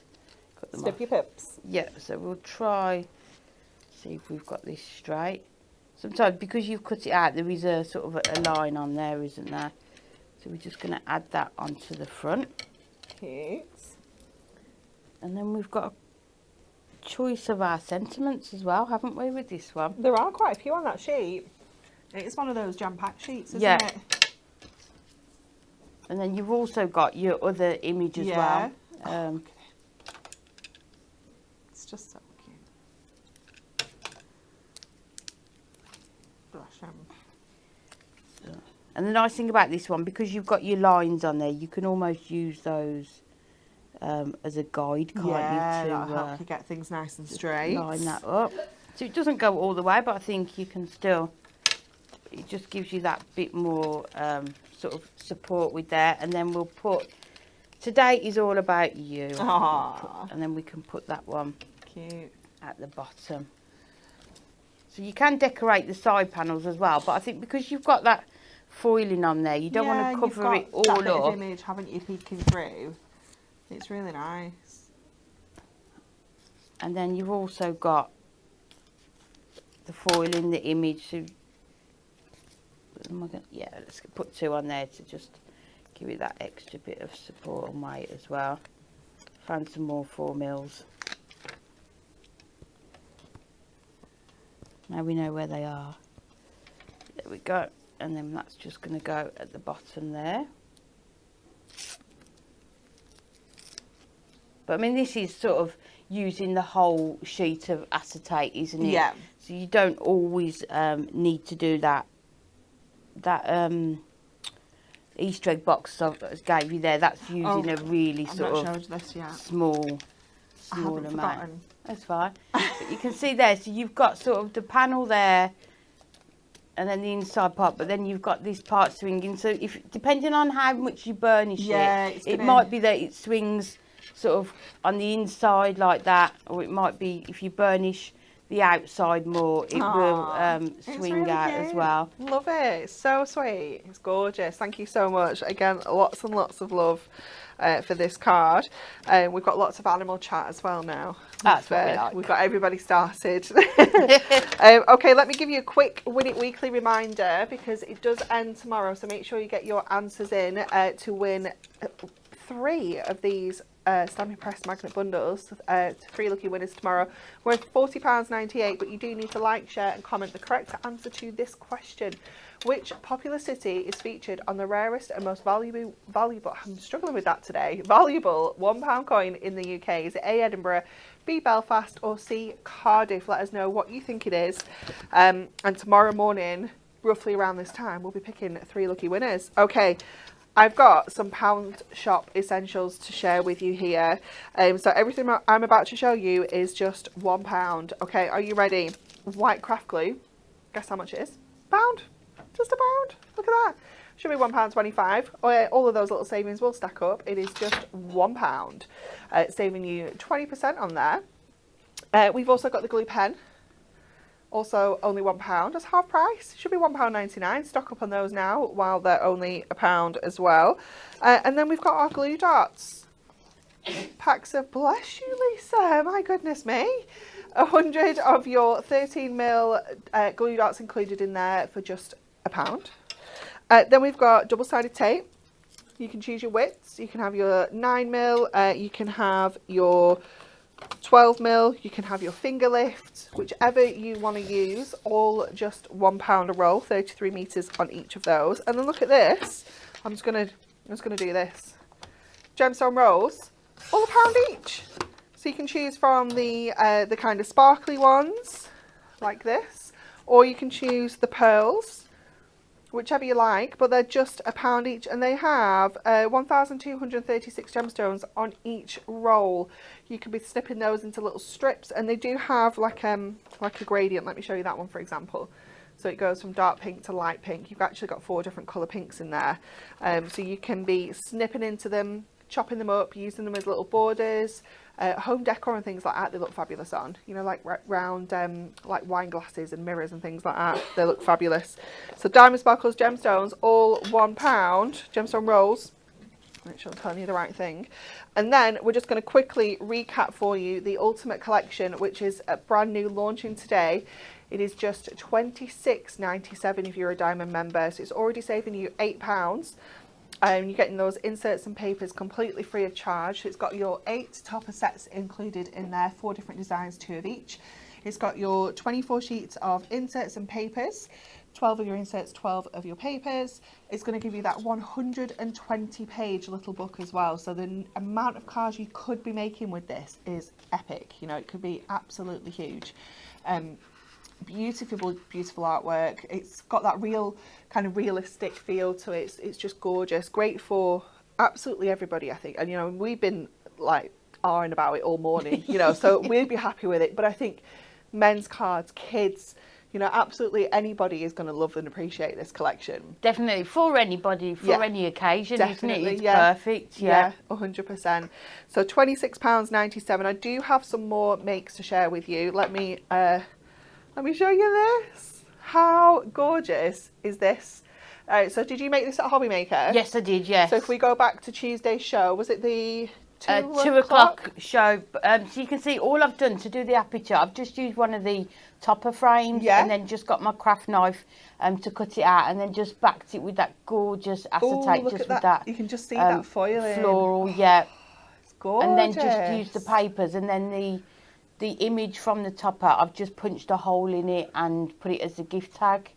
cut them Snip off. your pips. Yeah, so we'll try, see if we've got this straight. Sometimes, because you've cut it out, there is a sort of a line on there, isn't there? So we're just going to add that onto the front. Cute. And then we've got a choice of our sentiments as well, haven't we, with this one? There are quite a few on that sheet. It's one of those jam-packed sheets, isn't Yeah. it? And then you've also got your other image as well. It's just so cute. Bless him. And the nice thing about this one, because you've got your lines on there, you can almost use those as a guide, can't you? That'll help you get things nice and straight. Line that up. So it doesn't go all the way, but I think you can still, it just gives you that bit more sort of support with there. And then we'll put, today is all about you. Aww. And then we can put that one Cute. at the bottom. So you can decorate the side panels as well, but I think because you've got that foiling on there, you don't want to cover it all that bit up. of image, haven't you, peeking through? It's really nice. And then you've also got the foil in the image. So, yeah, let's put 2 on there to just give it that extra bit of support and weight as well. Find some more 4mm. Now we know where they are. There we go. And then that's just going to go at the bottom there. But I mean, this is sort of using the whole sheet of acetate, isn't it? Yeah. So you don't always need to do that Easter egg box I gave you there. That's using a really sort of small amount. Forgotten. That's fine. But you can see there, so you've got sort of the panel there, and then the inside part, but then you've got this part swinging. So if depending on how much you burnish it might be that it swings sort of on the inside like that, or it might be if you burnish the outside more, it will swing really out as well. Love it. It's so sweet. It's gorgeous. Thank you so much. Again, lots and lots of love for this card. We've got lots of animal chat as well now. That's what we like. We've got everybody started. Okay, let me give you a quick Win It Weekly reminder, because it does end tomorrow, so make sure you get your answers in to win 3 of these Stampin' Press magnet bundles to 3 lucky winners tomorrow, worth £40.98. But you do need to like, share and comment the correct answer to this question. Which popular city is featured on the rarest and most valuable, I'm struggling with that today, valuable £1 coin in the UK? Is it A, Edinburgh, B, Belfast, or C, Cardiff? Let us know what you think it is. And tomorrow morning, roughly around this time, we'll be picking 3 lucky winners. Okay. I've got some pound shop essentials to share with you here. So everything I'm about to show you is just £1. Okay, are you ready? White craft glue. Guess how much it is? £1. Just £1. Look at that. Should be £1.25. All of those little savings will stack up. It is just £1. Saving you 20% on there. We've also got the glue pen. Also only £1. That's half price. Should be £1.99. Stock up on those now while they're only £1 as well. And then we've got our glue dots. packs of, bless you, Lisa, my goodness me. 100 of your 13mm glue dots included in there for just £1. Then we've got double-sided tape. You can choose your widths. You can have your 9mm, you can have your 12mm, you can have your finger lift, whichever you want to use, all just £1 a roll, 33 meters on each of those. And then look at this. I'm just gonna do this. Gemstone rolls, all £1 each. So you can choose from the kind of sparkly ones, like this, or you can choose the pearls, whichever you like, but they're just £1 each, and they have 1,236 gemstones on each roll. You can be snipping those into little strips, and they do have like a gradient. Let me show you that one, for example. So it goes from dark pink to light pink. You've actually got 4 different colour pinks in there. So you can be snipping into them, chopping them up, using them as little borders. Home decor and things like that, they look fabulous on. You know, like round like wine glasses and mirrors and things like that. They look fabulous. So diamond sparkles gemstones, all £1. Gemstone rolls. Make sure I'm telling you the right thing. And then we're just going to quickly recap for you the Ultimate Collection, which is a brand new, launching today. It is just £26.97 if you're a diamond member. So it's already saving you £8. You're getting those inserts and papers completely free of charge. It's got your 8 topper sets included in there, 4 different designs, 2 of each. It's got your 24 sheets of inserts and papers, 12 of your inserts, 12 of your papers. It's going to give you that 120-page little book as well. So the amount of cards you could be making with this is epic. You know, it could be absolutely huge. Beautiful artwork. It's got that real kind of realistic feel to it. It's just gorgeous. Great for absolutely everybody, I think. And you know, we've been like ahhing about it all morning, you know, so we'd be happy with it. But I think men's cards, kids, you know, absolutely anybody is going to love and appreciate this collection. Definitely, for anybody, for any occasion, definitely, isn't it? It's perfect. Yeah, 100%. So £26.97. I do have some more makes to share with you. Let me show you this. How gorgeous is this? So did you make this at Hobby Maker? Yes, I did, yes. So if we go back to Tuesday's show, was it the 2 o'clock show? So you can see all I've done to do the aperture. I've just used one of the topper frames and then just got my craft knife to cut it out, and then just backed it with that gorgeous acetate. Look just at with that. You can just see that foiling. Floral, yeah. It's gorgeous. And then just use the papers, and then the image from the topper, I've just punched a hole in it and put it as a gift tag.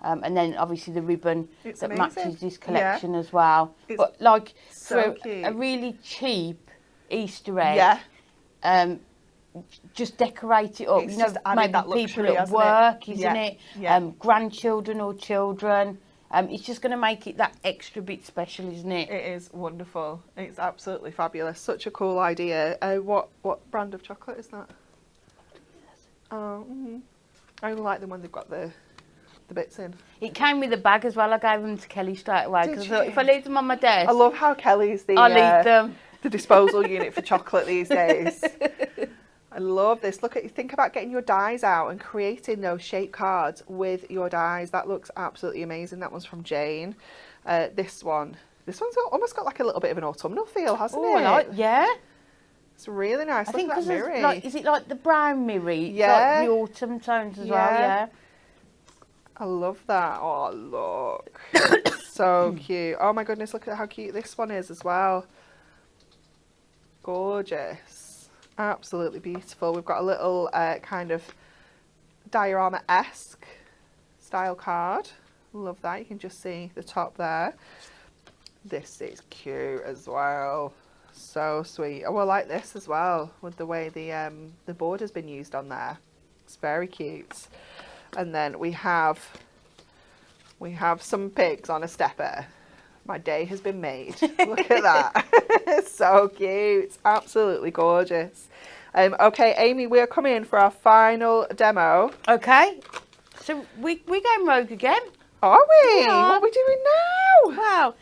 And then obviously the ribbon that matches this collection as well. But like so for a really cheap Easter egg, just decorate it up. It's you know, maybe people at work, isn't it? Grandchildren or children. It's just going to make it that extra bit special, isn't it? It is wonderful. It's absolutely fabulous. Such a cool idea. What brand of chocolate is that? Oh, I only like them when they've got the bits in. It came with a bag as well. I gave them to Kelly straight away because if I leave them on my desk, I love how Kelly's the disposal unit for chocolate these days. I love this. Think about getting your dies out and creating those shape cards with your dies. That looks absolutely amazing. That one's from Jane. This one's almost got like a little bit of an autumnal feel, hasn't it? Yeah. It's really nice. I think that mirror. Is it like the brown mirror? Yeah. Like the autumn tones as well, yeah. I love that. Oh, look. So cute. Oh my goodness, look at how cute this one is as well. Gorgeous. Absolutely beautiful. We've got a little kind of diorama-esque style card. Love that. You can just see the top there. This is cute as well. So sweet. Oh, I like this as well with the way the board has been used on there. It's very cute. And then we have some pigs on a stepper. My day has been made. Look at that. So cute. Absolutely gorgeous. Okay, Amy, we are coming in for our final demo. Okay. So we're going rogue again. Are we? Yeah. What are we doing now? Wow.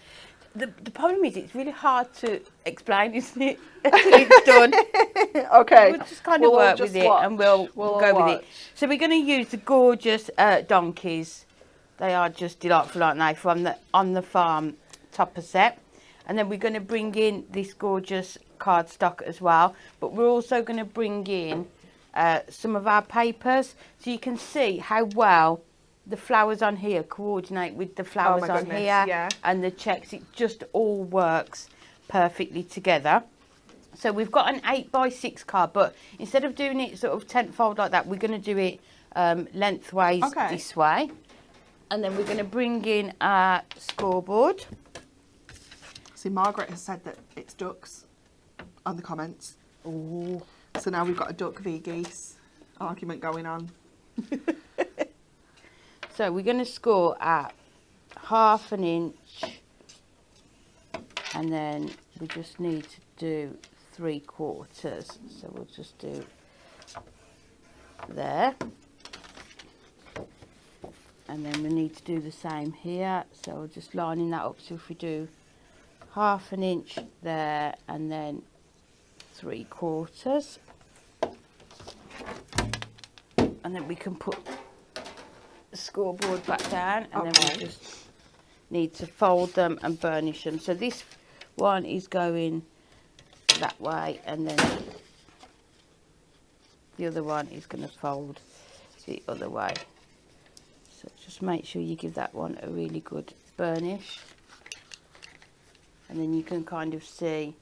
The problem is it's really hard to explain, isn't it? Until it's done. Okay. We'll just kind of work with it and we'll go with it. So we're going to use the gorgeous donkeys. They are just delightful, aren't they? From the On the Farm topper set. And then we're going to bring in this gorgeous cardstock as well, but we're also going to bring in some of our papers, so you can see how well the flowers on here coordinate with the flowers on here, and the checks. It just all works perfectly together. So we've got an 8x6 card, but instead of doing it sort of tenfold like that, we're going to do it lengthways this way. And then we're going to bring in our scoreboard. See, Margaret has said that it's ducks on the comments. Ooh. So now we've got a duck v geese argument going on. So we're going to score at 1/2 inch, and then we just need to do 3/4. So we'll just do there. And then we need to do the same here. So we're just lining that up. So if we do 1/2 inch there, and then 3/4. And then we can put the scoreboard back down, and then we just need to fold them and burnish them. So this one is going that way, and then the other one is going to fold the other way. So just make sure you give that one a really good burnish, and then you can kind of see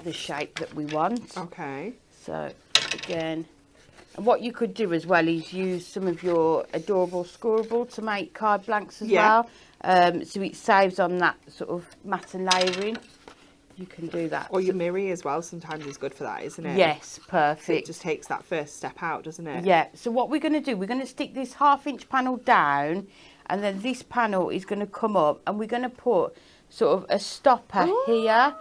the shape that we want. Okay. So again, and what you could do as well is use some of your adorable scorable to make card blanks as well. So it saves on that sort of matte and layering. You can do that. Or your mirror as well sometimes is good for that, isn't it? Yes, perfect. So it just takes that first step out, doesn't it? Yeah. So what we're going to do, we're going to stick this 1/2 inch panel down, and then this panel is going to come up, and we're going to put sort of a stopper here,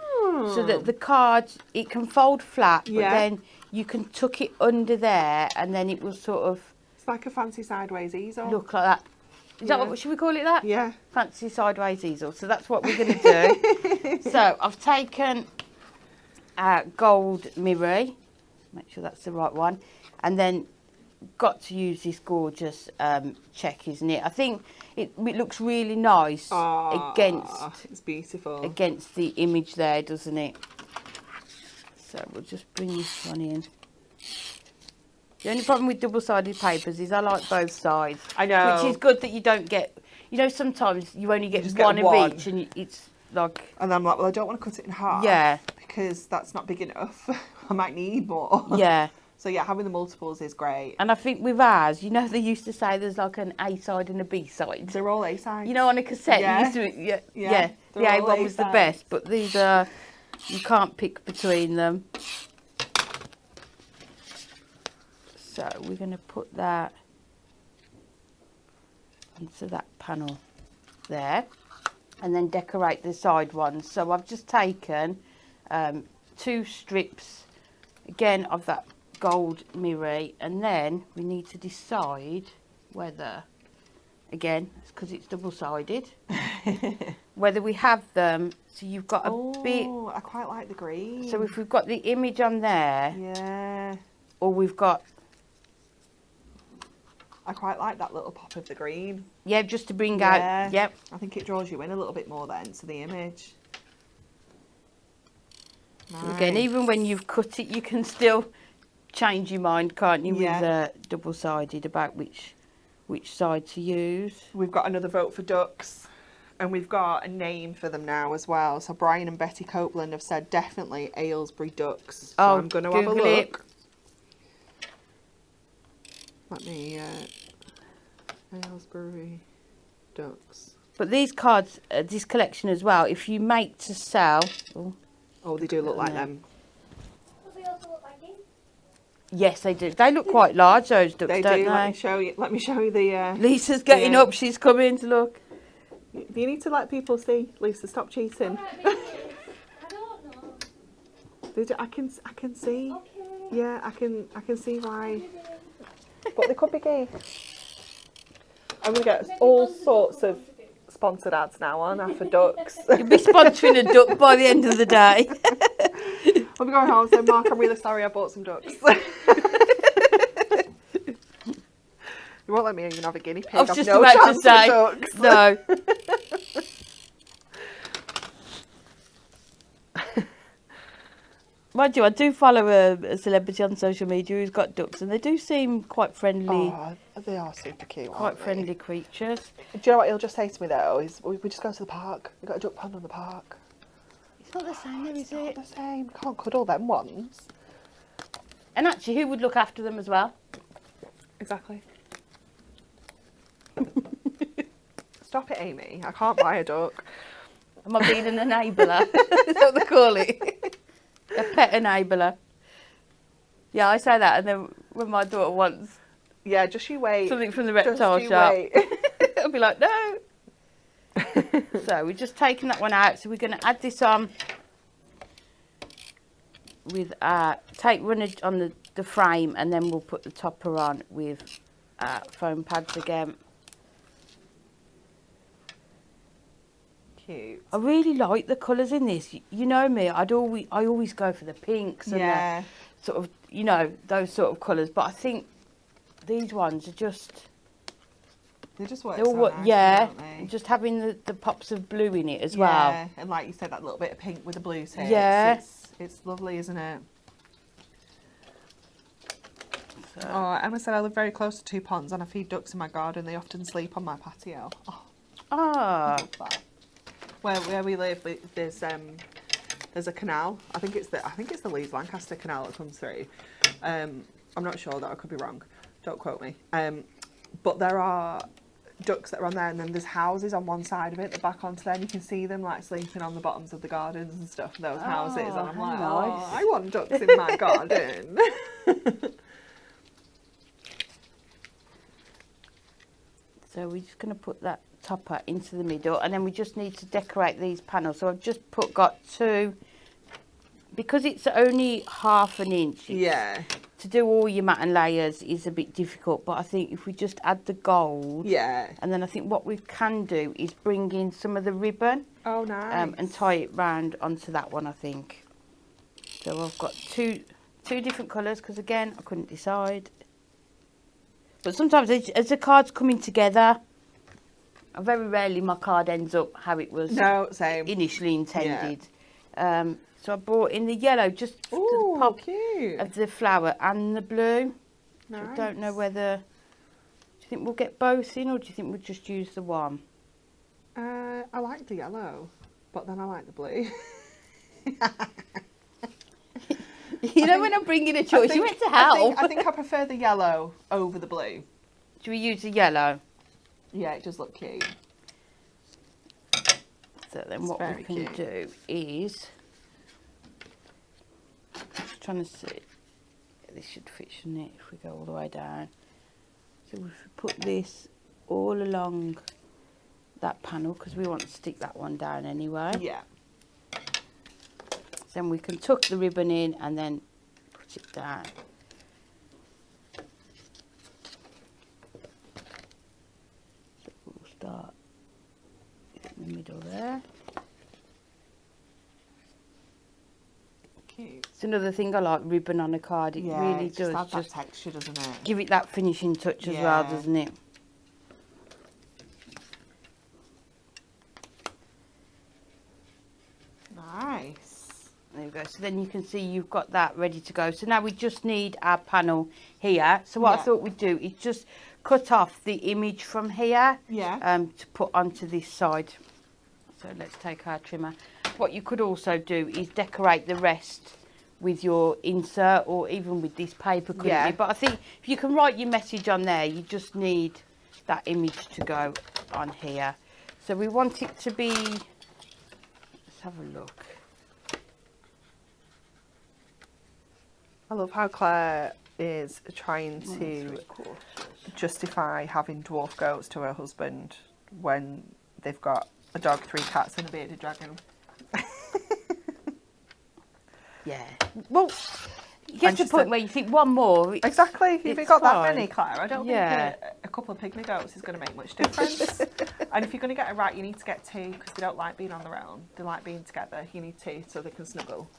so that the card, it can fold flat, but then you can tuck it under there, and then it will sort of... It's like a fancy sideways easel. Look like that. Is that what, should we call it that? Yeah. Fancy sideways easel. So that's what we're going to do. So I've taken gold mirror, make sure that's the right one, and then got to use this gorgeous check, isn't it? I think it looks really nice against... It's beautiful. Against the image there, doesn't it? So we'll just bring this one in. The only problem with double-sided papers is I like both sides. I know. Which is good that you don't get... You know, sometimes you only get one of each, and it's like... And I'm like, well, I don't want to cut it in half. Yeah. Because that's not big enough. I might need more. Yeah. So, yeah, having the multiples is great. And I think with ours, you know, they used to say there's like an A side and a B side. They're all A sides. You know, on a cassette, Yeah. The A one was the best, but these are... You can't pick between them. So we're going to put that onto that panel there, and then decorate the side ones. So I've just taken 2 strips again of that gold mirror, and then we need to decide whether, again, because it's double-sided, whether we have them. So you've got a bit. Oh, I quite like the green. So if we've got the image on there, yeah, or we've got... I quite like that little pop of the green. Yeah, just to bring out... Yep. I think it draws you in a little bit more then to the image. Nice. Again, even when you've cut it, you can still change your mind, can't you, with double-sided about which side to use. We've got another vote for ducks, and we've got a name for them now as well. So Brian and Betty Copeland have said definitely Aylesbury ducks. So I'm going to have a look. Let me, Aylesbury ducks. But these cards, this collection as well, if you make to sell... Oh, they do look like them. Well, they also look like you. Yes, they do. They look quite large, those ducks, They don't do. they? Let me show you the... Lisa's getting up. She's coming to look. Do you need to let people see? Lisa, stop cheating. I don't know. I can see. Okay. Yeah, I can see why. But they could be gay. I'm going to get all sorts of sponsored ads now on for ducks. You'll be sponsoring a duck by the end of the day. I'll be going home saying, Mark, I'm really sorry I bought some ducks. You won't let me even have a guinea pig. I was I've just no about chance to say, with ducks. no. Mind you, I do follow a celebrity on social media who's got ducks, and they do seem quite friendly. Oh, they are super cute. Quite friendly creatures. Do you know what he'll just say to me though? Is we just go to the park. We've got a duck pond on the park. It's not the same, though, is it? It's not the same. Can't cuddle them ones. And actually, who would look after them as well? Exactly. Stop it, Amy. I can't buy a duck. Am I being an enabler? Is that what they call it? A pet enabler. Yeah, I say that, and then when my daughter wants Just you wait. something from the reptile shop, I'll be like, no. So we're just taking that one out. So we're going to add this on with run it on the frame, and then we'll put the topper on with foam pads again. Cute. I really like the colours in this. You know me, I always go for the pinks and the sort of, you know, those sort of colours. But I think these ones are just... They just work so nice, don't they? Just having the pops of blue in it as well. Yeah, and like you said, that little bit of pink with the blue tips. Yeah. It's lovely, isn't it? So. Oh, Emma said I live very close to 2 ponds and I feed ducks in my garden. They often sleep on my patio. Oh, Ah. Where we live, there's a canal. I think it's the Leeds Lancaster Canal that comes through. I'm not sure, that I could be wrong. Don't quote me. But there are ducks that are on there, and then there's houses on one side of it that back onto there, and you can see them like sleeping on the bottoms of the gardens and stuff. Those houses, and I'm like, nice. oh, I want ducks in my garden. So we're just going to put that topper into the middle, and then we just need to decorate these panels. So I've just got 2, because it's only ½ an inch. Yeah. To do all your mat and layers is a bit difficult, but I think if we just add the gold, and then I think what we can do is bring in some of the ribbon. Oh, nice. And tie it round onto that one, I think. So I've got two different colours, because again I couldn't decide. But sometimes as the card's coming together, very rarely my card ends up how it was initially intended. So I brought in the yellow just for the pop cute. of the flower and the blue. Nice. So I don't know whether... Do you think we'll get both in, or do you think we'll just use the one? I like the yellow, but then I like the blue. You know, when I'm bringing a choice, you went to help. I think I prefer the yellow over the blue. Should we use the yellow? Yeah, it does look cute. So then what we can do is... Just trying to see. This should fit, shouldn't it, if we go all the way down. So if we put this all along that panel, because we want to stick that one down anyway. Yeah. Then we can tuck the ribbon in and then put it down. So we'll start in the middle there. Cute. It's another thing I like, ribbon on a card. It really does just that texture, doesn't it? give it that finishing touch as well, doesn't it? Nice. There we go. So then you can see you've got that ready to go. So now we just need our panel here. So what I thought we'd do is just cut off the image from here to put onto this side. So let's take our trimmer. What you could also do is decorate the rest with your insert, or even with this paper, couldn't you? But I think if you can write your message on there, you just need that image to go on here. So we want it to be, let's have a look. I love how Claire is trying to justify having dwarf goats to her husband when they've got a dog, 3 cats and a bearded dragon. Yeah. Well, you get to the point where you think one more. Exactly. If you've got fine. that many, Claire, I don't think a couple of pygmy goats is going to make much difference. And if you're going to get it right, you need to get 2, because they don't like being on their own. They like being together. You need 2 so they can snuggle.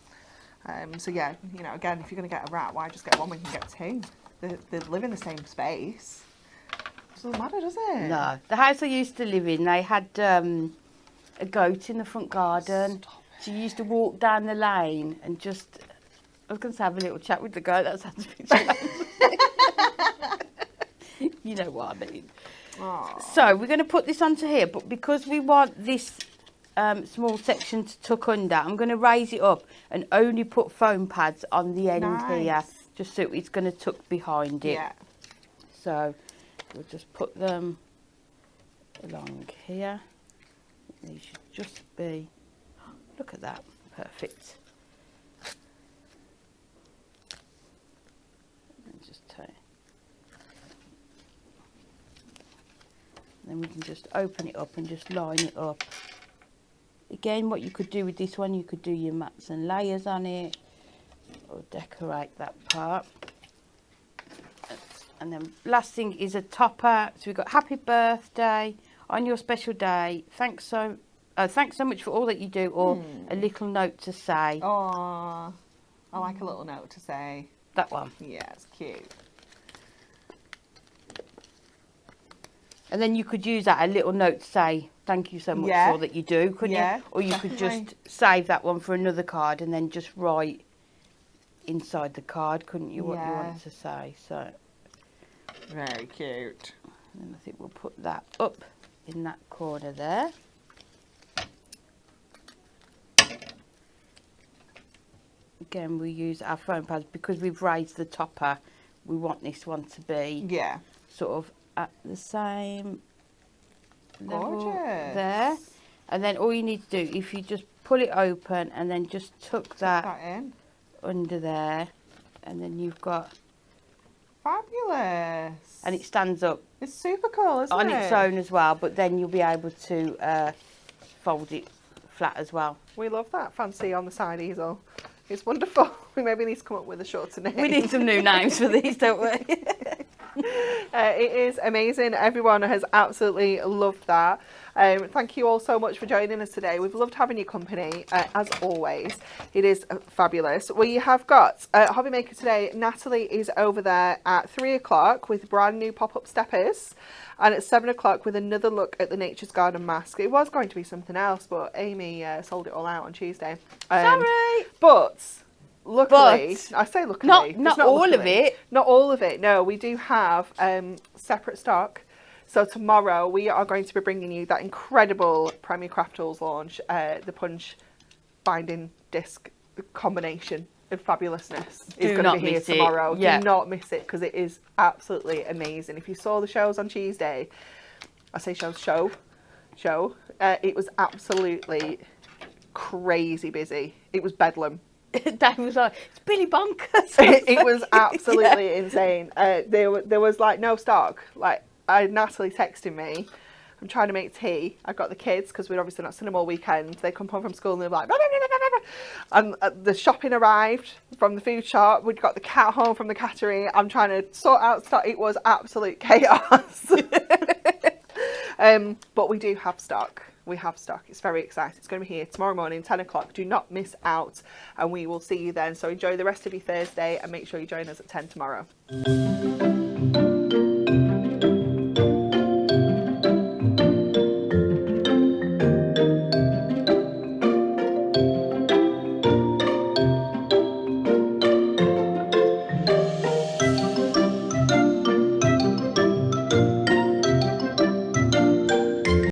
So yeah, you know, again, if you're going to get a rat, why just get 1 when you can get 2? They live in the same space. It doesn't matter, does it? No. The house I used to live in, they had a goat in the front garden. So you used to walk down the lane and just I was going to have a little chat with the guy that sounds a bit strange. You know what I mean. Aww. So we're going to put this onto here, but because we want this small section to tuck under, I'm going to raise it up and only put foam pads on the end here, just so it's going to tuck behind it. Yeah. So we'll just put them along here. These should just be, look at that, perfect. And just take. Then we can just open it up and just line it up. Again, what you could do with this one, you could do your mats and layers on it, or decorate that part. And then last thing is a topper. So we've got happy birthday on your special day. Thanks so much for all that you do, or a little note to say. Oh, I like a little note to say. That one. Yeah, it's cute. And then you could use that, a little note to say thank you so much for all that you do, couldn't you? Or you could just save that one for another card and then just write inside the card, couldn't you, what you want to say. So very cute. And then I think we'll put that up in that corner there. Again, we use our foam pads because we've raised the topper. We want this one to be sort of at the same level there. And then all you need to do, if you just pull it open and then just tuck that in under there, and then you've got fabulous. And it stands up. It's super cool, isn't it? On its own as well, but then you'll be able to fold it flat as well. We love that fancy on the side easel. It's wonderful. We maybe need to come up with a shorter name. We need some new names for these, don't we? It is amazing. Everyone has absolutely loved that. Thank you all so much for joining us today. We've loved having your company, as always. It is fabulous. We have got Hobby Maker today. Natalie is over there at 3 o'clock with brand new pop-up steppers, and at 7 o'clock with another look at the Nature's Garden mask. It was going to be something else, but Amy sold it all out on Tuesday. Sorry! But luckily, I say luckily, not all of it. Not all of it. No, we do have separate stock. So tomorrow we are going to be bringing you that incredible Premier Craft Tools launch, the punch binding disc combination of fabulousn's is going to be here tomorrow. Do not miss it, because it is absolutely amazing. If you saw the shows on Tuesday, I say show, it was absolutely crazy busy. It was bedlam. Dave was like, it's Billy Bonkers. It was absolutely insane. There was like no stock. Like, Natalie texting me, I'm trying to make tea. I've got the kids, because we're obviously not seeing them all weekend. They come home from school and they're like, and the shopping arrived from the food shop. We'd got the cat home from the cattery. I'm trying to sort out stock. It was absolute chaos. But we do have stock. We have stock. It's very exciting. It's going to be here tomorrow morning, 10 o'clock. Do not miss out, and we will see you then. So enjoy the rest of your Thursday, and make sure you join us at 10 tomorrow.